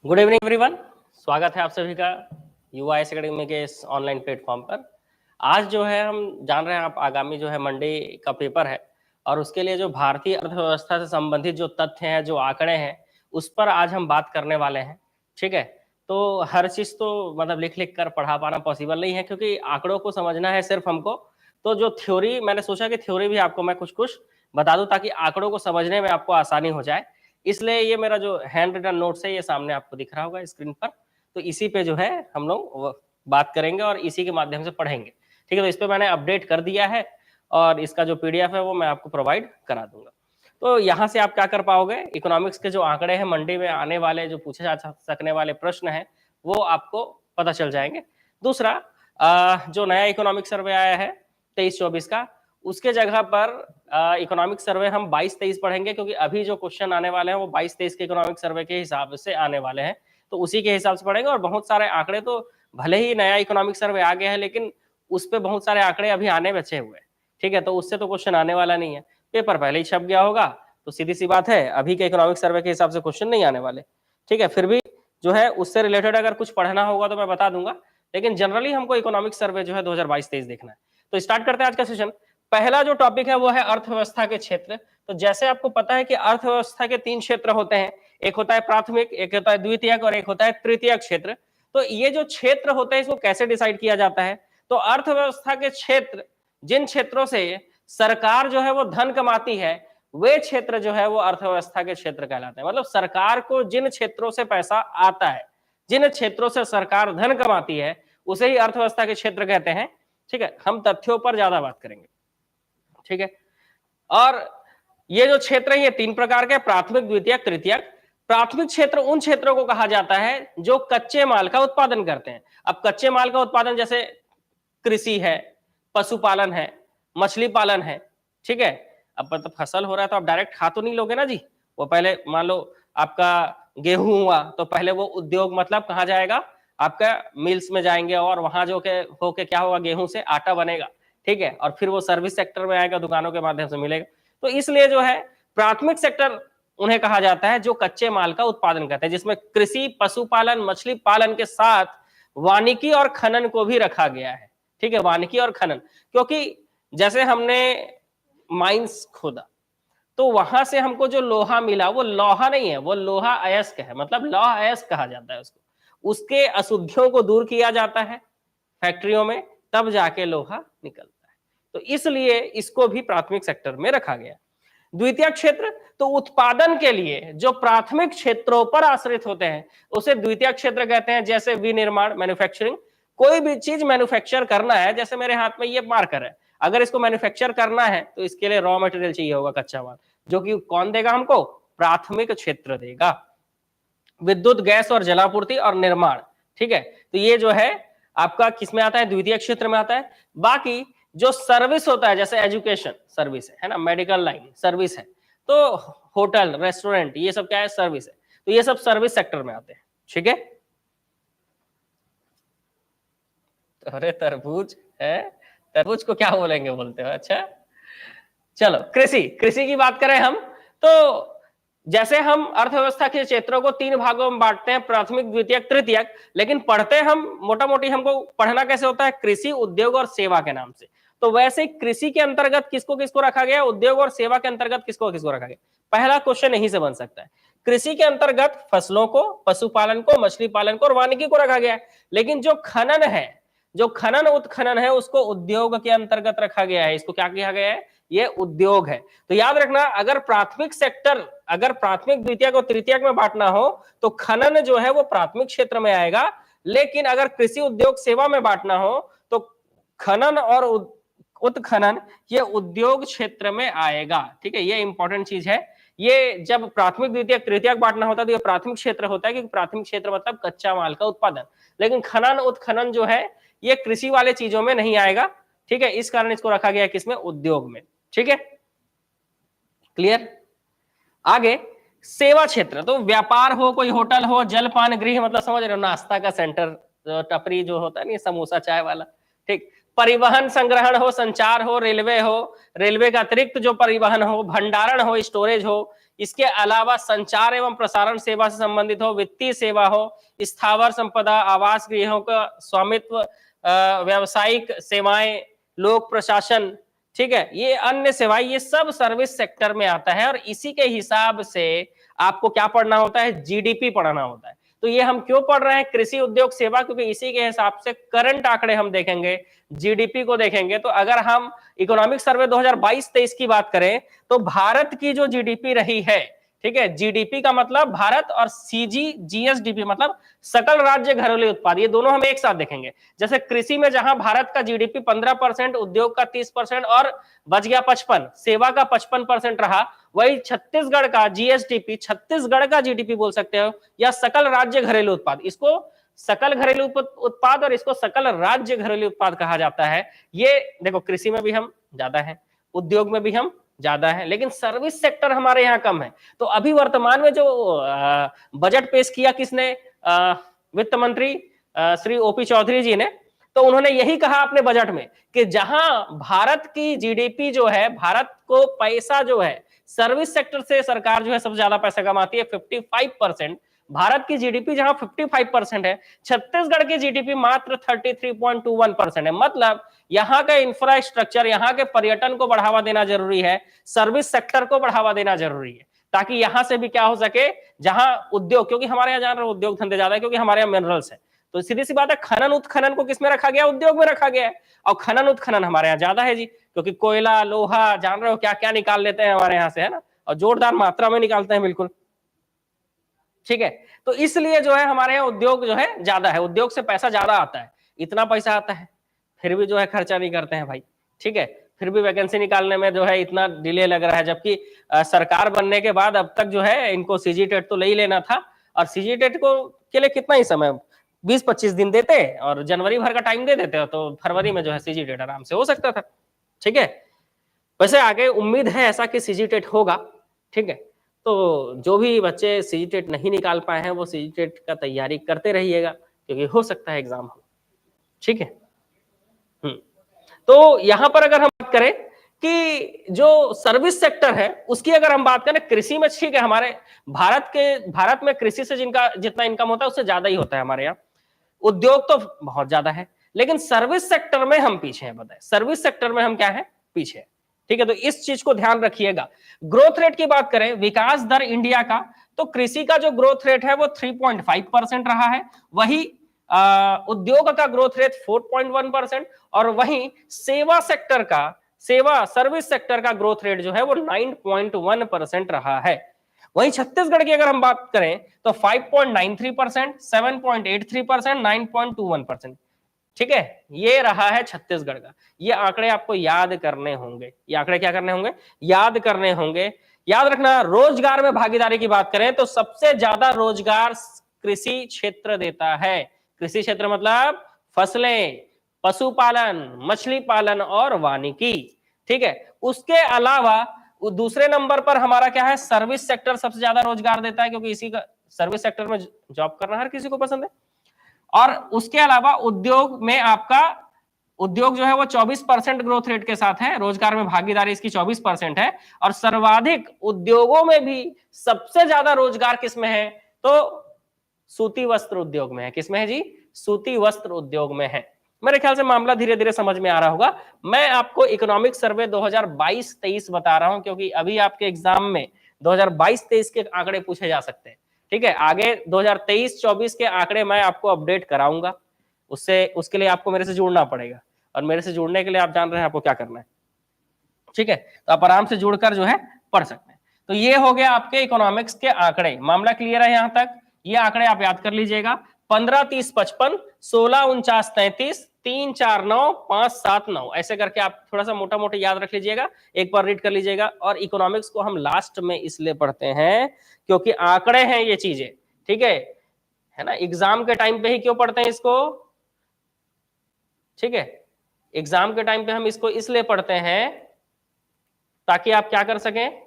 Good evening everyone. स्वागत है आप सभी का यूआईएस एकेडमी के इस ऑनलाइन प्लेटफॉर्म पर। आज जो है हम जान रहे हैं आप आगामी जो है मंडे का पेपर है और उसके लिए जो भारतीय अर्थव्यवस्था से संबंधित जो तथ्य हैं, जो आंकड़े हैं, उस पर आज हम बात करने वाले हैं। ठीक है, तो हर चीज़ तो मतलब लिख लिख कर पढ़ा पाना पॉसिबल नहीं है, क्योंकि आंकड़ों को समझना है सिर्फ हमको। तो जो थ्योरी, मैंने सोचा कि थ्योरी भी आपको मैं कुछ कुछ बता दूं ताकि आंकड़ों को समझने में आपको आसानी हो जाए। इसलिए ये मेरा जो हैंड रिटन नोट्स है ये सामने आपको दिख रहा होगा स्क्रीन पर। तो इसी पे जो है हम लोग बात करेंगे और इसी के माध्यम से पढ़ेंगे। ठीक है, तो इस पे मैंने अपडेट कर दिया है और इसका जो पीडीएफ है वो मैं आपको प्रोवाइड करा दूंगा। तो यहाँ से आप क्या कर पाओगे, इकोनॉमिक्स के जो आंकड़े हैं, मंडी में आने वाले जो पूछे जा सकने वाले प्रश्न हैं वो आपको पता चल जाएंगे। दूसरा, जो नया इकोनॉमिक सर्वे आया है 23-24 का, उसके जगह पर इकोनॉमिक सर्वे हम 22-23 पढ़ेंगे, क्योंकि अभी जो क्वेश्चन आने वाले हैं वो 22-23 के इकोनॉमिक सर्वे के हिसाब से आने वाले हैं। तो उसी के हिसाब से पढ़ेंगे। और बहुत सारे आंकड़े, तो भले ही नया इकोनॉमिक सर्वे आ गया है लेकिन उस पर बहुत सारे आंकड़े अभी आने बचे हुए हैं। ठीक है, तो उससे तो क्वेश्चन आने वाला नहीं है, पेपर पहले ही छप गया होगा, तो सीधी सी बात है अभी के इकोनॉमिक सर्वे के हिसाब से क्वेश्चन नहीं आने वाले। ठीक है, फिर भी जो है उससे रिलेटेड अगर कुछ पढ़ना होगा तो मैं बता दूंगा, लेकिन जनरली हमको इकोनॉमिक सर्वे जो है 2022-23 देखना है। तो स्टार्ट करते हैं आज का सेशन। पहला जो टॉपिक है वो है अर्थव्यवस्था के क्षेत्र। तो जैसे आपको पता है कि अर्थव्यवस्था के 3 क्षेत्र होते हैं, एक होता है प्राथमिक, एक होता है द्वितीयक और एक होता है तृतीयक क्षेत्र। तो ये जो क्षेत्र होते हैं इसको कैसे डिसाइड किया जाता है, तो अर्थव्यवस्था के क्षेत्र, जिन क्षेत्रों से सरकार जो है वो धन कमाती है, वे क्षेत्र जो है वो अर्थव्यवस्था के क्षेत्र कहलाते हैं। मतलब सरकार को जिन क्षेत्रों से पैसा आता है, जिन क्षेत्रों से सरकार धन कमाती है, उसे ही अर्थव्यवस्था के क्षेत्र कहते हैं। ठीक है, हम तथ्यों पर ज्यादा बात करेंगे। ठीक है, और ये जो क्षेत्र है ये 3 प्रकार के, प्राथमिक, द्वितीयक, तृतीयक। प्राथमिक क्षेत्र उन क्षेत्रों को कहा जाता है जो कच्चे माल का उत्पादन करते हैं। अब कच्चे माल का उत्पादन जैसे कृषि है, पशुपालन है, मछली पालन है। ठीक है, अब मतलब फसल हो रहा है तो आप डायरेक्ट खा तो नहीं लोगे ना जी। वो पहले मान लो आपका गेहूं हुआ तो पहले वो उद्योग मतलब कहाँ जाएगा, आपका मिल्स में जाएंगे और वहां जो के होके क्या होगा, गेहूं से आटा बनेगा। ठीक है, और फिर वो सर्विस सेक्टर में आएगा, दुकानों के माध्यम से मिलेगा। तो इसलिए जो है प्राथमिक सेक्टर उन्हें कहा जाता है जो कच्चे माल का उत्पादन करते हैं, जिसमें कृषि, पशुपालन, मछली पालन के साथ वानिकी और खनन को भी रखा गया है। ठीक है, वानिकी और खनन, क्योंकि जैसे हमने माइंस खोदा तो वहां से हमको जो लोहा मिला वो लोहा नहीं है, वो लोहा अयस्क है, मतलब लौह अयस्क कहा जाता है उसको। उसके अशुद्धियों को दूर किया जाता है फैक्ट्रियों में, तब जाके लोहा निकलता है। तो इसलिए इसको भी प्राथमिक सेक्टर में रखा गया। द्वितीय क्षेत्र, तो उत्पादन के लिए जो प्राथमिक क्षेत्रों पर आश्रित होते हैं उसे द्वितीय क्षेत्र कहते हैं। जैसे विनिर्माण, मैन्युफैक्चरिंग, कोई भी चीज मैन्युफैक्चर करना है, जैसे मेरे हाथ में ये मार्कर है, अगर इसको मैन्युफैक्चर करना है तो इसके लिए रॉ मटेरियल चाहिए होगा, कच्चा माल, जो कि कौन देगा हमको, प्राथमिक क्षेत्र देगा। विद्युत, गैस और जलापूर्ति और निर्माण। ठीक है, तो ये जो है आपका किसमें आता है, द्वितीय क्षेत्र में आता है। बाकी जो सर्विस होता है, जैसे एजुकेशन सर्विस है ना, मेडिकल लाइन सर्विस है, तो होटल, रेस्टोरेंट, ये सब क्या है, सर्विस है। तो ये सब सर्विस सेक्टर में आते हैं। ठीक है, अरे तरबूज है, तरबूज को क्या बोलेंगे, बोलते हो, अच्छा चलो। कृषि, कृषि की बात करें हम तो जैसे हम अर्थव्यवस्था के क्षेत्रों को 3 भागों में बांटते हैं, प्राथमिक, द्वितीयक, तृतीयक, लेकिन पढ़ते हम मोटा मोटी हमको पढ़ना कैसे होता है, कृषि, उद्योग और सेवा के नाम से। तो वैसे कृषि के अंतर्गत किसको किसको रखा गया, उद्योग और सेवा के अंतर्गत किसको किसको रखा गया। पहला क्वेश्चन यहीं से बन सकता है। कृषि के अंतर्गत फसलों को, पशुपालन को, मछली पालन को और वानिकी को रखा गया है। लेकिन जो खनन है, जो खनन उत्खनन है, उसको उद्योग के अंतर्गत रखा गया है। इसको क्या किया गया है, ये उद्योग है। तो याद रखना, अगर प्राथमिक सेक्टर, अगर प्राथमिक, द्वितीयक और तृतीयक में बांटना हो तो खनन जो है वो प्राथमिक क्षेत्र में आएगा। लेकिन अगर कृषि, उद्योग, सेवा में बांटना हो तो खनन और उत्खनन ये उद्योग क्षेत्र में आएगा। ठीक है, ये इंपॉर्टेंट चीज है। ये जब प्राथमिक, द्वितीयक, तृतीयक बांटना होता है तो ये प्राथमिक क्षेत्र होता है, क्योंकि प्राथमिक क्षेत्र मतलब कच्चा माल का उत्पादन। लेकिन खनन उत्खनन जो है ये कृषि वाले चीजों में नहीं आएगा। ठीक है, इस कारण इसको रखा गया है किसमें, उद्योग में। ठीक है, क्लियर। आगे सेवा क्षेत्र, तो व्यापार हो, कोई होटल हो, जलपान गृह, मतलब समझ रहे हो, नाश्ता का सेंटर, टपरी जो होता है नहीं, समोसा चाय वाला। ठीक, परिवहन, संग्रहण हो, संचार हो, रेलवे हो, रेलवे का अतिरिक्त जो परिवहन हो, भंडारण हो, स्टोरेज हो, इसके अलावा संचार एवं प्रसारण सेवा से संबंधित हो, वित्तीय सेवा हो, स्थावर संपदा, आवास गृहों का स्वामित्व, व्यावसायिक सेवाएं, लोक प्रशासन, ठीक है, ये अन्य सेवाएं, ये सब सर्विस सेक्टर में आता है। और इसी के हिसाब से आपको क्या पढ़ना होता है, जीडीपी पढ़ना होता है। तो ये हम क्यों पढ़ रहे हैं, कृषि उद्योग सेवा, क्योंकि इसी के हिसाब से करंट आंकड़े हम देखेंगे, जीडीपी को देखेंगे। तो अगर हम इकोनॉमिक सर्वे 2022-23 की बात करें तो भारत की जो जीडीपी रही है, ठीक है, जीडीपी का मतलब भारत, और जीएसडीपी मतलब सकल राज्य घरेलू उत्पाद, ये दोनों हम एक साथ देखेंगे। जैसे कृषि में जहां भारत का जीडीपी 15%, उद्योग का 30% और बच गया 55, सेवा का 55% रहा, वही छत्तीसगढ़ का जीएसडीपी, छत्तीसगढ़ का जीडीपी बोल सकते हो, या सकल राज्य घरेलू उत्पाद, इसको सकल घरेलू उत्पाद और इसको सकल राज्य घरेलू उत्पाद कहा जाता है। ये देखो, कृषि में भी हम ज्यादा है, उद्योग में भी हम ज्यादा है, लेकिन सर्विस सेक्टर हमारे यहाँ कम है। तो अभी वर्तमान में जो बजट पेश किया किसने, वित्त मंत्री श्री ओपी चौधरी जी ने, तो उन्होंने यही कहा अपने बजट में कि जहां भारत की जीडीपी जो है, भारत को पैसा जो है सर्विस सेक्टर से सरकार जो है सबसे ज्यादा पैसा कमाती है, 55%। भारत की जीडीपी जहां 55% है, छत्तीसगढ़ की जीडीपी मात्र 33.21% है। मतलब यहाँ का इंफ्रास्ट्रक्चर, यहाँ के पर्यटन को बढ़ावा देना जरूरी है, सर्विस सेक्टर को बढ़ावा देना जरूरी है, ताकि यहां से भी क्या हो सके, जहां उद्योग, क्योंकि हमारे यहाँ जान रहे उद्योग धंधे ज्यादा है, क्योंकि हमारे यहाँ मिनरल्स है। तो सीधी सी बात है, खनन उत्खनन को किसमें रखा गया, उद्योग में रखा गया है। और खनन उत्खनन हमारे यहाँ ज्यादा है जी, क्योंकि कोयला, लोहा, जान रहे हो क्या क्या निकाल लेते हैं हमारे यहाँ से, है ना, और जोरदार मात्रा में निकालते हैं, बिल्कुल, ठीक है। तो इसलिए जो है हमारे यहाँ उद्योग जो है ज्यादा है, उद्योग से पैसा ज्यादा आता है, इतना पैसा आता है, फिर भी जो है खर्चा नहीं करते हैं भाई, ठीक है, फिर भी वैकेंसी निकालने में जो है इतना डिले लग रहा है। जबकि सरकार बनने के बाद अब तक जो है इनको सीजी टेट तो ले ही लेना था, और सीजी टेट को के लिए कितना ही समय, 20-25 दिन देते और जनवरी भर का टाइम दे देते, तो फरवरी में जो है सीजी टेट आराम से हो सकता था, ठीक है। वैसे आगे उम्मीद है ऐसा कि सीजी टेट होगा, ठीक है। तो जो भी बच्चे सीजी टेट नहीं निकाल पाए हैं वो सीजी टेट का तैयारी करते रहिएगा, क्योंकि हो सकता है एग्जाम हो, ठीक है। तो यहां पर अगर हम बात करें कि जो सर्विस सेक्टर है उसकी अगर हम बात करें, कृषि में ठीक है, हमारे भारत में कृषि से जिनका जितना इनकम होता है उससे ज्यादा ही होता है हमारे यहाँ, उद्योग तो बहुत ज्यादा है, लेकिन सर्विस सेक्टर में हम पीछे हैं, बताएं सर्विस सेक्टर में हम क्या है, पीछे है, ठीक है। तो इस चीज को ध्यान रखिएगा। ग्रोथ रेट की बात करें, विकास दर इंडिया का, तो कृषि का जो ग्रोथ रेट है वो 3.5% रहा है, वही उद्योग का ग्रोथ रेट 4.1%, और वहीं सेवा सर्विस सेक्टर का ग्रोथ रेट जो है वो 9.1% रहा है। वहीं छत्तीसगढ़ की अगर हम बात करें तो 5.93%, 7.83%, 9.21%, ठीक है, ये रहा है छत्तीसगढ़ का। ये आंकड़े आपको याद करने होंगे, ये आंकड़े क्या करने होंगे, याद करने होंगे। याद रखना, रोजगार में भागीदारी की बात करें तो सबसे ज्यादा रोजगार कृषि क्षेत्र देता है। कृषि क्षेत्र मतलब फसलें, पशुपालन, मछली पालन और वानिकी, ठीक है। उसके अलावा दूसरे नंबर पर हमारा क्या है, सर्विस सेक्टर सबसे ज्यादा रोजगार देता है, क्योंकि इसी का सर्विस सेक्टर में जॉब करना हर किसी को पसंद है। और उसके अलावा उद्योग में आपका उद्योग जो है वो 24% ग्रोथ रेट के साथ है, रोजगार में भागीदारी इसकी 24% है। और सर्वाधिक उद्योगों में भी सबसे ज्यादा रोजगार किसमें है, तो सूती वस्त्र उद्योग में है। किसमें है जी, सूती वस्त्र उद्योग में है। मेरे ख्याल से मामला धीरे धीरे समझ में आ रहा होगा। मैं आपको इकोनॉमिक सर्वे 2022-23 बता रहा हूं, क्योंकि अभी आपके एग्जाम में 2022-23 के आंकड़े पूछे जा सकते हैं, ठीक है। आगे 2023-24 के आंकड़े मैं आपको अपडेट कराऊंगा, उससे उसके लिए आपको मेरे से जुड़ना पड़ेगा, और मेरे से जुड़ने के लिए आप जान रहे हैं आपको क्या करना है, ठीक है। तो आप आराम से जुड़कर जो है पढ़ सकते हैं। तो ये हो गया आपके इकोनॉमिक्स के आंकड़े। मामला क्लियर है यहां तक, ये आंकड़े आप याद कर लीजिएगा, 15, 30, 55, 16, 49, 33, 3, 4, 9, 5, 7, 9, ऐसे करके आप थोड़ा सा मोटा मोटा याद रख लीजिएगा, एक बार रीड कर लीजिएगा। और इकोनॉमिक्स को हम लास्ट में इसलिए पढ़ते हैं क्योंकि आंकड़े हैं ये चीजें, ठीक है ना। एग्जाम के टाइम पे ही क्यों पढ़ते हैं इसको, ठीक है, एग्जाम के टाइम पे हम इसको इसलिए पढ़ते हैं ताकि आप क्या कर सकें,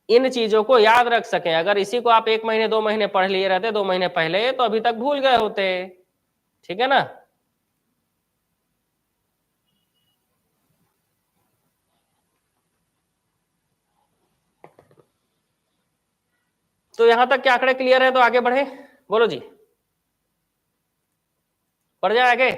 इन चीजों को याद रख सकें। अगर इसी को आप 1 महीने 2 महीने पढ़ लिए रहते 2 महीने पहले, तो अभी तक भूल गए होते, ठीक है ना। तो यहां तक के आंकड़े क्लियर है, तो आगे बढ़े, बोलो जी, बढ़ जाए आगे।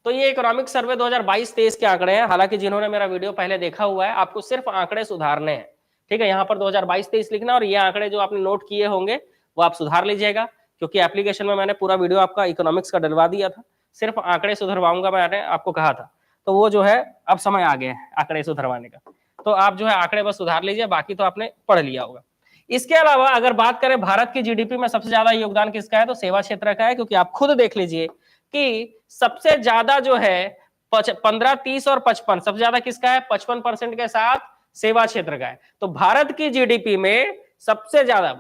तो ये इकोनॉमिक सर्वे 2022-23 के आंकड़े हैं। हालांकि जिन्होंने मेरा वीडियो पहले देखा हुआ है, आपको सिर्फ आंकड़े सुधारने हैं, ठीक है। यहाँ पर 2022-23 लिखना, और ये आंकड़े जो आपने नोट किए होंगे वो आप सुधार लीजिएगा, क्योंकि एप्लीकेशन में मैंने पूरा वीडियो आपका इकोनॉमिक्स का डलवा दिया था, सिर्फ आंकड़े सुधरवाऊंगा मैंने आपको कहा था। तो वो जो है अब समय आ गया है आंकड़े सुधरवाने का, तो आप जो है आंकड़े बस सुधार लीजिए, बाकी तो आपने पढ़ लिया होगा। इसके अलावा अगर बात करें भारत की जीडीपी में सबसे ज्यादा योगदान किसका है, तो सेवा क्षेत्र का है, क्योंकि आप खुद देख लीजिए कि सबसे ज्यादा जो है 15, 30 और 55, सबसे ज्यादा किसका है, 55% के साथ सेवा क्षेत्र का है। तो भारत की जीडीपी में सबसे ज्यादा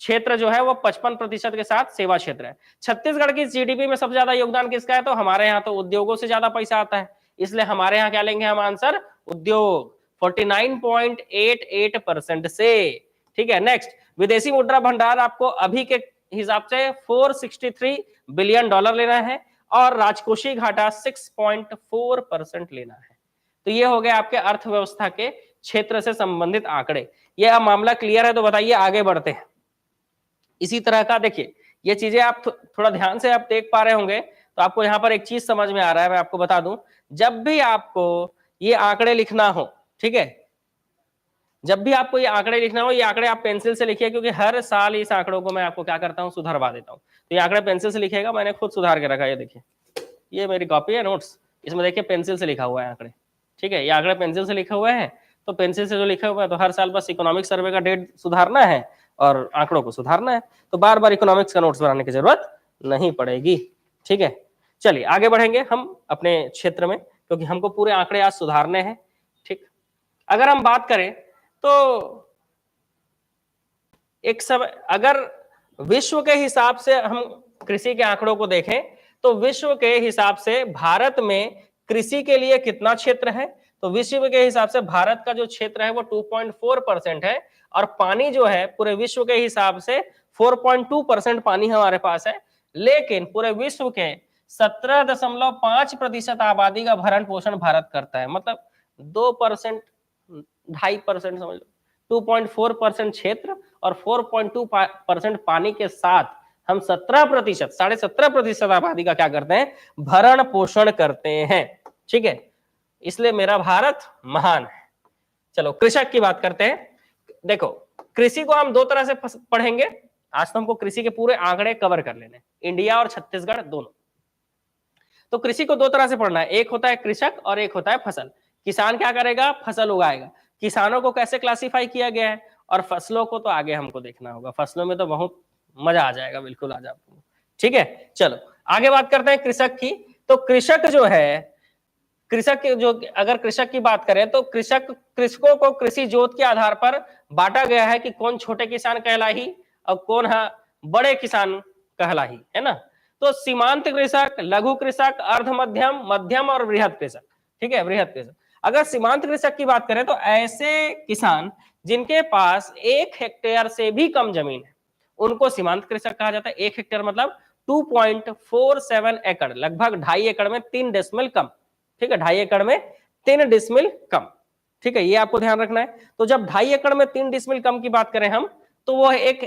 क्षेत्र जो है वो 55% के साथ सेवा क्षेत्र है। छत्तीसगढ़ की जीडीपी में सबसे ज्यादा योगदान किसका है, तो हमारे यहाँ तो उद्योगों से ज्यादा पैसा आता है, इसलिए हमारे यहाँ क्या लेंगे हम आंसर, उद्योग, 49.88% से, ठीक है। नेक्स्ट, विदेशी मुद्रा भंडार आपको अभी के हिसाब से 463 बिलियन डॉलर लेना है, और राजकोषीय घाटा 6.4% लेना है। तो ये हो गया आपके अर्थव्यवस्था के क्षेत्र से संबंधित आंकड़े। ये अब मामला क्लियर है, तो बताइए आगे बढ़ते हैं। इसी तरह का देखिए, ये चीजें आप थोड़ा ध्यान से आप देख पा रहे होंगे, तो आपको यहाँ पर एक चीज समझ में आ रहा है, मैं आपको बता दूं, जब भी आपको ये आंकड़े लिखना हो, ठीक है, जब भी आपको ये आंकड़े लिखना हो, ये आंकड़े आप पेंसिल से लिखिए, क्योंकि हर साल इस आंकड़ों को मैं आपको क्या करता हूँ, सुधारवा देता हूँ। तो ये आंकड़े पेंसिल से लिखेगा, मैंने खुद सुधार के रखा है, ये देखिए, ये मेरी कॉपी है नोट्स, इसमें देखिए पेंसिल से लिखा हुआ है आंकड़े, ठीक है। ये आंकड़े पेंसिल से लिखे हुए हैं, तो पेंसिल से जो लिखा हुआ है, तो हर साल बस इकोनॉमिक सर्वे का डेट सुधारना है और आंकड़ों को सुधारना है, तो बार बार इकोनॉमिक्स का नोट्स बनाने की जरूरत नहीं पड़ेगी, ठीक है। चलिए आगे बढ़ेंगे हम अपने क्षेत्र में, क्योंकि हमको पूरे आंकड़े आज सुधारने हैं, ठीक। अगर हम बात करें तो एक समय, अगर विश्व के हिसाब से हम कृषि के आंकड़ों को देखें, तो विश्व के हिसाब से भारत में कृषि के लिए कितना क्षेत्र है, तो विश्व के हिसाब से भारत का जो क्षेत्र है वो 2.4% है, और पानी जो है पूरे विश्व के हिसाब से 4.2% पानी हमारे पास है। लेकिन पूरे विश्व के 17.5% आबादी का भरण पोषण भारत करता है, मतलब 2%, 2.5% समझ लो, 2.4% क्षेत्र और 4.2% पानी के साथ हम 17%, 17.5% आबादी का क्या करते हैं, भरण पोषण करते हैं, ठीक है। इसलिए मेरा भारत महान है। चलो कृषक की बात करते हैं। देखो, कृषि को हम दो तरह से पढ़ेंगे, आज तो हमको कृषि के पूरे आंकड़े कवर कर लेने, इंडिया और छत्तीसगढ़ दोनों। तो कृषि को दो तरह से पढ़ना है, एक होता है कृषक और एक होता है फसल। किसान क्या करेगा, फसल उगाएगा। किसानों को कैसे क्लासिफाई किया गया है, और फसलों को तो आगे हमको देखना होगा, फसलों में तो बहुत मजा आ जाएगा, बिल्कुल आ जाएगा, ठीक है। चलो आगे बात करते हैं कृषक की। तो कृषक जो है, कृषक जो, अगर कृषक की बात करें तो कृषकों को कृषि जोत के आधार पर बांटा गया है कि कौन छोटे किसान कहलाही और कौन बड़े किसान कहलाही, है ना। तो सीमांत कृषक, लघु कृषक, अर्ध मध्यम, मध्यम और बृहद कृषक, ठीक है, बृहद कृषक। अगर सीमांत कृषक की बात करें तो ऐसे किसान जिनके पास 1 हेक्टेयर से भी कम जमीन है, उनको सीमांत कृषक कहा जाता है। 1 हेक्टेयर मतलब 2.47 एकड़, लगभग 2.5 एकड़ में 3 डेसिमल कम, ठीक है, 2.5 एकड़ में 3 डिसमिल कम, ठीक है, ये आपको ध्यान रखना है। तो जब 2.5 एकड़ में 3 डिसमिल कम की बात करें हम, तो वह एक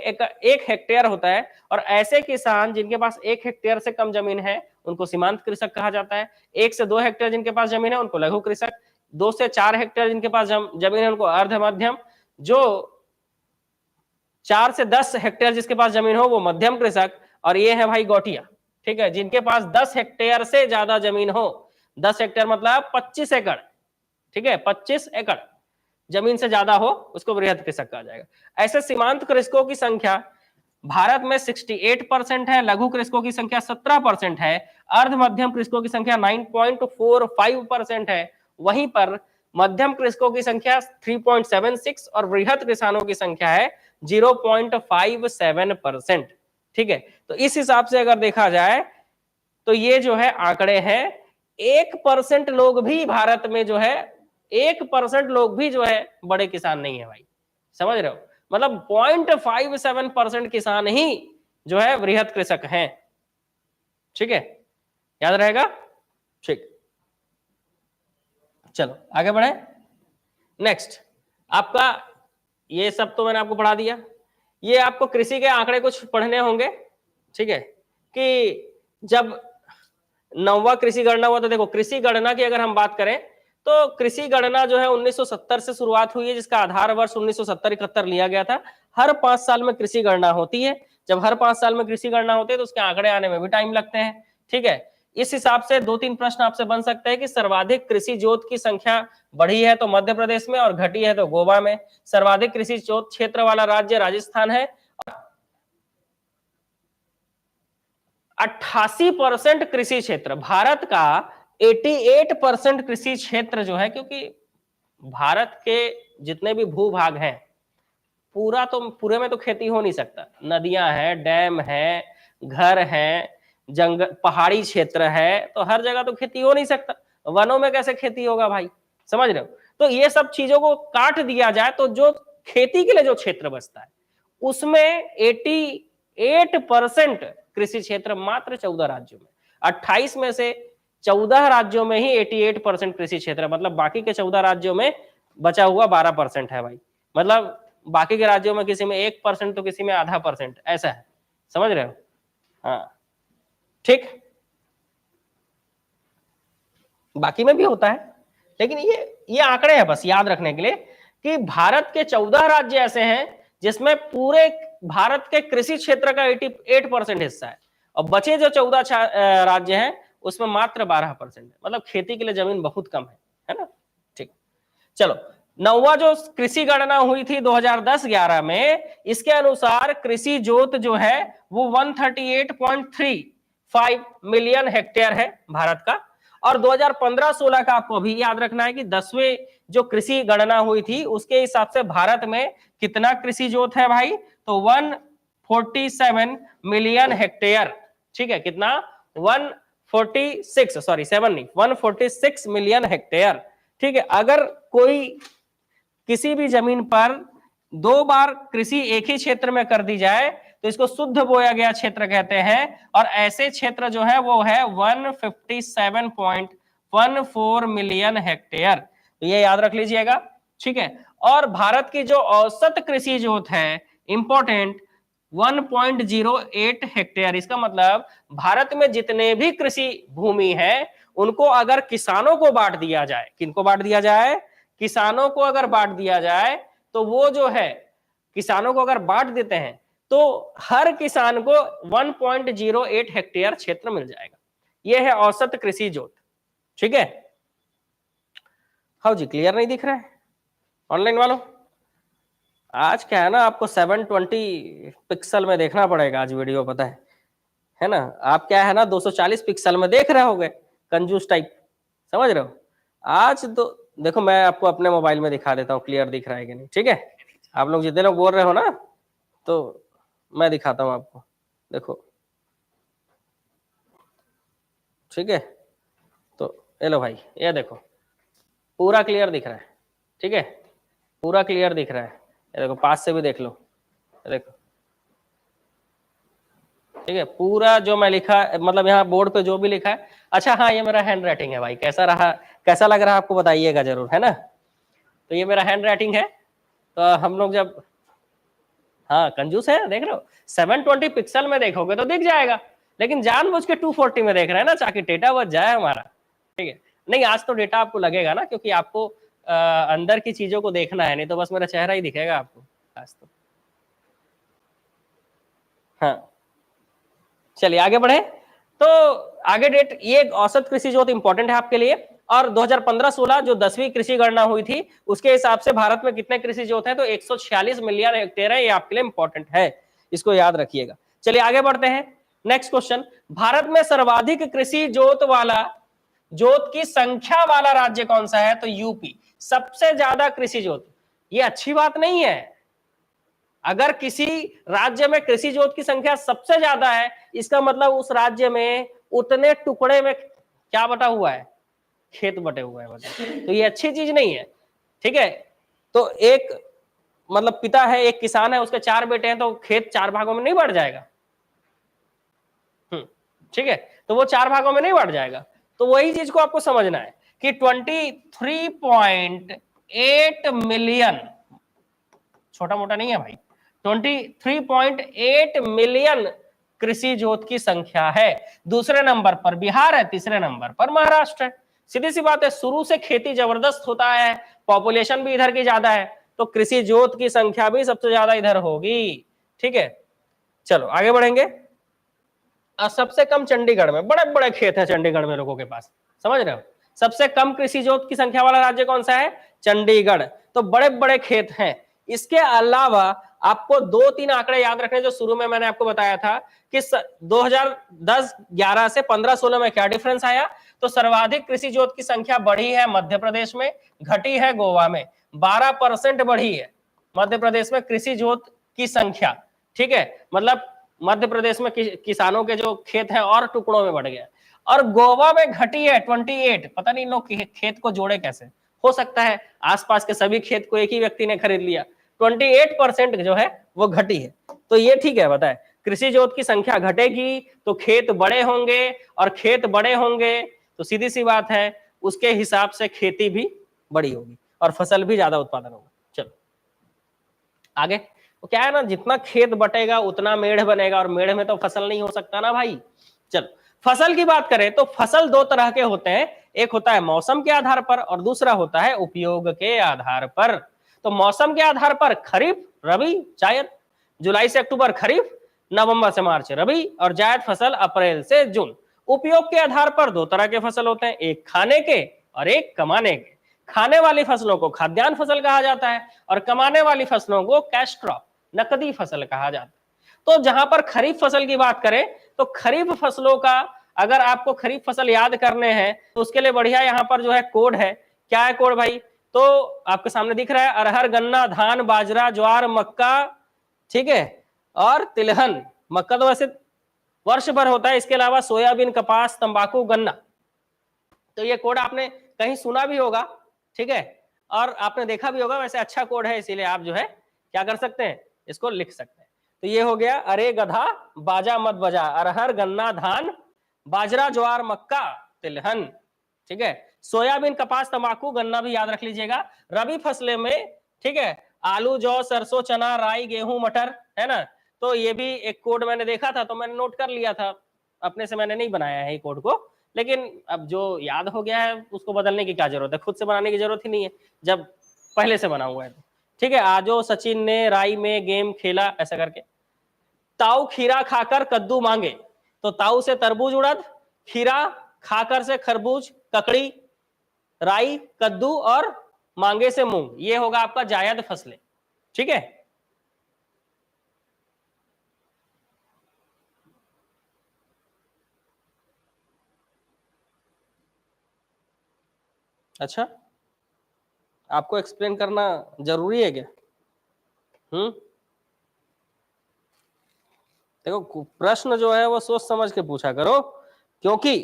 हेक्टेयर होता है। और ऐसे किसान जिनके पास 1 हेक्टेयर से कम जमीन है उनको सीमांत कृषक कहा जाता है। 1 से 2 हेक्टेयर जिनके पास जमीन है उनको लघु कृषक, 2 से 4 हेक्टेयर जिनके पास जमीन है उनको अर्ध मध्यम, जो 4 से 10 हेक्टेयर जिसके पास जमीन हो वो मध्यम कृषक, और ये है भाई गौटिया, ठीक है, जिनके पास 10 हेक्टेयर से ज्यादा जमीन हो, 10 हेक्टेयर मतलब 25 एकड़, ठीक है, 25 एकड़ जमीन से ज्यादा हो, उसको बृहद कृषक कहा जाएगा। ऐसे सीमांत कृषकों की संख्या भारत में 68% है, लघु कृषकों की संख्या 17% है, अर्ध मध्यम कृषकों की संख्या 9.45% है, वहीं पर मध्यम कृषकों की संख्या 3.76 और बृहद किसानों की संख्या है 0.57%, ठीक है। तो इस हिसाब से अगर देखा जाए तो ये जो है आंकड़े हैं। 1% लोग भी भारत में जो है, 1% लोग भी जो है बड़े किसान नहीं है भाई, समझ रहे हो, मतलब 0.57% किसान ही जो है बृहद कृषक हैं, ठीक है, याद रहेगा, ठीक। चलो आगे बढ़े। नेक्स्ट, आपका ये सब तो मैंने आपको पढ़ा दिया। ये आपको कृषि के आंकड़े कुछ पढ़ने होंगे, ठीक है, कि जब 9वां कृषि गणना हुआ, तो देखो कृषि गणना की अगर हम बात करें तो कृषि गणना जो है 1970 से शुरुआत हुई है, जिसका आधार वर्ष 1970-71 लिया गया था। हर 5 साल में कृषि गणना होती है। जब हर 5 साल में कृषि गणना होती है तो उसके आंकड़े आने में भी टाइम लगते हैं, ठीक है। इस हिसाब से 2-3 प्रश्न आपसे बन सकते हैं कि सर्वाधिक कृषि जोत की संख्या बढ़ी है तो मध्य प्रदेश में, और घटी है तो गोवा में। सर्वाधिक कृषि जोत क्षेत्र वाला राज्य राजस्थान है। 88% कृषि क्षेत्र भारत का, 88% कृषि क्षेत्र जो है, क्योंकि भारत के जितने भी भूभाग हैं, पूरे में तो खेती हो नहीं सकता। नदियां हैं, डैम है, घर है, जंगल, पहाड़ी क्षेत्र है, तो हर जगह तो खेती हो नहीं सकता। वनों में कैसे खेती होगा भाई, समझ रहे हो। तो ये सब चीजों को काट दिया जाए तो जो खेती के लिए जो क्षेत्र बचता है उसमें 88% कृषि क्षेत्र मात्र 14 राज्यों में। 28 में से 14 राज्यों में ही 88% कृषि क्षेत्र, मतलब बाकी के 14 राज्यों में बचा हुआ 12% है भाई। मतलब बाकी के राज्यों में किसी में 1% तो किसी में आधा %, ऐसा है, समझ रहे हो। हाँ ठीक, बाकी में भी होता है, लेकिन ये आंकड़े हैं बस याद रखने के लिए कि भारत के 14 राज्य ऐसे हैं जिसमें पूरे भारत के कृषि क्षेत्र का 88% हिस्सा है, और बचे जो 14 राज्य हैं उसमें मात्र 12% है। मतलब खेती के लिए जमीन बहुत कम है ना। ठीक, चलो 9वां जो कृषि गणना हुई थी 2010-11 में, इसके अनुसार कृषि जोत जो है वो 138.35 मिलियन हेक्टेयर है भारत का। और 2015-16 का आपको अभी याद रखना है कि 10वें जो कृषि गणना हुई थी उसके हिसाब से भारत में कितना कृषि जोत है भाई, तो 147 मिलियन हेक्टेयर, ठीक है। कितना, 146, सॉरी 7 नहीं, 146 मिलियन हेक्टेयर, ठीक है। अगर कोई किसी भी जमीन पर 2 बार कृषि एक ही क्षेत्र में कर दी जाए तो इसको शुद्ध बोया गया क्षेत्र कहते हैं, और ऐसे क्षेत्र जो है वो है 157.14 मिलियन हेक्टेयर, तो ये याद रख लीजिएगा, ठीक है। और भारत की जो औसत कृषि जोत है, इंपॉर्टेंट, 1.08 हेक्टेयर। इसका मतलब भारत में जितने भी कृषि भूमि है उनको अगर किसानों को बांट दिया जाए, किनको बांट दिया जाए, किसानों को अगर बांट दिया जाए तो वो जो है, किसानों को अगर बांट देते हैं तो हर किसान को 1.08 हेक्टेयर क्षेत्र मिल जाएगा। यह है औसत कृषि जोत, ठीक है। हाँ जी, क्लियर नहीं दिख रहा है ऑनलाइन वालों। आज क्या है ना, आपको 720 पिक्सल में देखना पड़ेगा आज वीडियो, पता है ना। आप क्या है ना 240 पिक्सल में देख रहे होगे, कंजूस टाइप, समझ रहे हो। आज तो देखो मैं आपको अपने मोबाइल में दिखा देता हूँ क्लियर दिख रहा है कि नहीं, ठीक है। आप लोग जितने लोग बोल रहे हो ना, तो मैं दिखाता हूँ आपको, देखो, ठीक है। तो ये लो भाई, ये देखो पूरा क्लियर दिख रहा है, ठीक है, पूरा क्लियर दिख रहा है। ये देखो पास से भी देख लो, ये देखो, ठीक है। पूरा जो मैं लिखा, मतलब यहाँ बोर्ड पे जो भी लिखा है। अच्छा हाँ, ये मेरा हैंड राइटिंग है भाई, कैसा रहा, कैसा लग रहा है आपको बताइएगा जरूर, है ना। तो ये मेरा हैंड राइटिंग है। तो हम लोग जब, हाँ कंजूस है, देख रहे हो, 720 पिक्सल में देखोगे तो दिख जाएगा, लेकिन जानबूझ के 240 में देख रहे हैं ना, ताकि डेटा बच जाए हमारा, ठीक है। नहीं आज तो डेटा आपको लगेगा ना, क्योंकि आपको अंदर की चीजों को देखना है, नहीं तो बस मेरा चेहरा ही दिखेगा आपको आज तो। हाँ चलिए आगे बढ़े। तो आगे डेट, ये औसत कृषि जोत इंपॉर्टेंट है आपके लिए। और 2015-16 जो 10वीं कृषि गणना हुई थी उसके हिसाब से भारत में कितने कृषि जोत है, तो 146 मिलियन हेक्टेयर है। ये आपके लिए इंपॉर्टेंट है, इसको याद रखिएगा। चलिए आगे बढ़ते हैं, नेक्स्ट क्वेश्चन। भारत में सर्वाधिक कृषि जोत की संख्या वाला राज्य कौन सा है, तो यूपी। सबसे ज्यादा कृषि जोत, ये अच्छी बात नहीं है। अगर किसी राज्य में कृषि जोत की संख्या सबसे ज्यादा है, इसका मतलब उस राज्य में उतने टुकड़े में क्या बटा हुआ है, खेत बटे हुए हैं, तो ये अच्छी चीज नहीं है, ठीक है। तो एक मतलब पिता है, एक किसान है, उसके 4 बेटे हैं, तो खेत 4 भागों में नहीं बढ़ जाएगा, ठीक है। तो वो 4 भागों में नहीं बढ़ जाएगा। तो वही चीज को आपको समझना है कि 23.8 मिलियन, छोटा मोटा नहीं है भाई, 23.8 मिलियन कृषि जोत की संख्या है। दूसरे नंबर पर बिहार है, तीसरे नंबर पर महाराष्ट्र है। सीधी सी बात है, शुरू से खेती जबरदस्त होता है, पॉपुलेशन भी इधर की ज्यादा है, तो कृषि जोत की संख्या भी सबसे ज्यादा इधर होगी। ठीक है, चलो आगे बढ़ेंगे। सबसे कम चंडीगढ़ में, बड़े बड़े खेत हैं चंडीगढ़ में लोगों के पास, समझ रहे हो। सबसे कम कृषि जोत की संख्या वाला राज्य कौन सा है? चंडीगढ़। तो बड़े बड़े खेत हैं। इसके अलावा आपको 2-3 आंकड़े याद रखने, जो शुरू में मैंने आपको बताया था कि 2010-11 से 15-16 में क्या डिफरेंस आया। तो सर्वाधिक कृषि जोत की संख्या बढ़ी है मध्य प्रदेश में, घटी है गोवा में। 12% बढ़ी है मध्य प्रदेश में कृषि जोत की संख्या। ठीक है, मतलब मध्य प्रदेश में किसानों के जो खेत हैं और टुकड़ों में बढ़ गया, और गोवा में घटी है 28। पता नहीं लोग खेत को जोड़े कैसे, हो सकता है आसपास के सभी खेत को एक ही व्यक्ति ने खरीद लिया। 28% जो है वो घटी है। तो ये ठीक है, बताए कृषि जोत की संख्या घटेगी तो खेत बड़े होंगे, और खेत बड़े होंगे तो सीधी सी बात है उसके हिसाब से खेती भी बड़ी होगी और फसल भी ज्यादा उत्पादन होगा। चलो आगे। तो क्या है ना, जितना खेत बटेगा उतना मेढ़ बनेगा, और मेढ़ में तो फसल नहीं हो सकता ना भाई। चलो फसल की बात करें तो फसल दो तरह के होते हैं, एक होता है मौसम के आधार पर और दूसरा होता है उपयोग के आधार पर। तो मौसम के आधार पर खरीफ, रबी, जायद। जुलाई से अक्टूबर खरीफ, नवंबर से मार्च रबी, और जायद फसल अप्रैल से जून। उपयोग के आधार पर दो तरह के फसल होते हैं, एक खाने के और एक कमाने के। खाने वाली फसलों को खाद्यान्न फसल कहा जाता है, और कमाने वाली फसलों को कैश क्रॉप, नकदी फसल कहा जाता है। तो जहां पर खरीफ फसल की बात करें तो खरीफ फसलों का, अगर आपको खरीफ फसल याद करने हैं तो उसके लिए बढ़िया यहाँ पर जो है कोड है। क्या है कोड भाई? तो आपके सामने दिख रहा है, अरहर, गन्ना, धान, बाजरा, ज्वार, मक्का, ठीक है, और तिलहन। मक्का तो वैसे वर्ष भर होता है, इसके अलावा सोयाबीन, कपास, तंबाकू, गन्ना। तो ये कोड आपने कहीं सुना भी होगा, ठीक है, और आपने देखा भी होगा। वैसे अच्छा कोड है, इसीलिए आप जो है क्या कर सकते हैं, इसको लिख सकते हैं। तो ये हो गया, अरे गधा बाजा मत बजा, अरहर, गन्ना, धान, बाजरा, ज्वार, मक्का, तिलहन। ठीक है, सोयाबीन, कपास, तंबाकू, गन्ना भी याद रख लीजिएगा। रबी फसलें में, ठीक है, आलू, जौ, सरसों, चना, राई, गेहूं, मटर, है ना। तो ये भी एक कोड मैंने देखा था तो मैंने नोट कर लिया था, अपने से मैंने नहीं बनाया है ये कोड को, लेकिन अब जो याद हो गया है उसको बदलने की क्या जरूरत है, खुद से बनाने की जरूरत ही नहीं है जब पहले से बना हुआ है। ठीक है, आजो सचिन ने राई में गेम खेला, ऐसा करके। ताऊ खीरा खाकर कद्दू मांगे, तो ताऊ से तरबूज, उड़द, खीरा खाकर से खरबूज, ककड़ी, राई, कद्दू, और मांगे से मूंग। ये होगा आपका जायद फसलें। ठीक है, अच्छा आपको एक्सप्लेन करना जरूरी है क्या? देखो प्रश्न जो है वो सोच समझ के पूछा करो, क्योंकि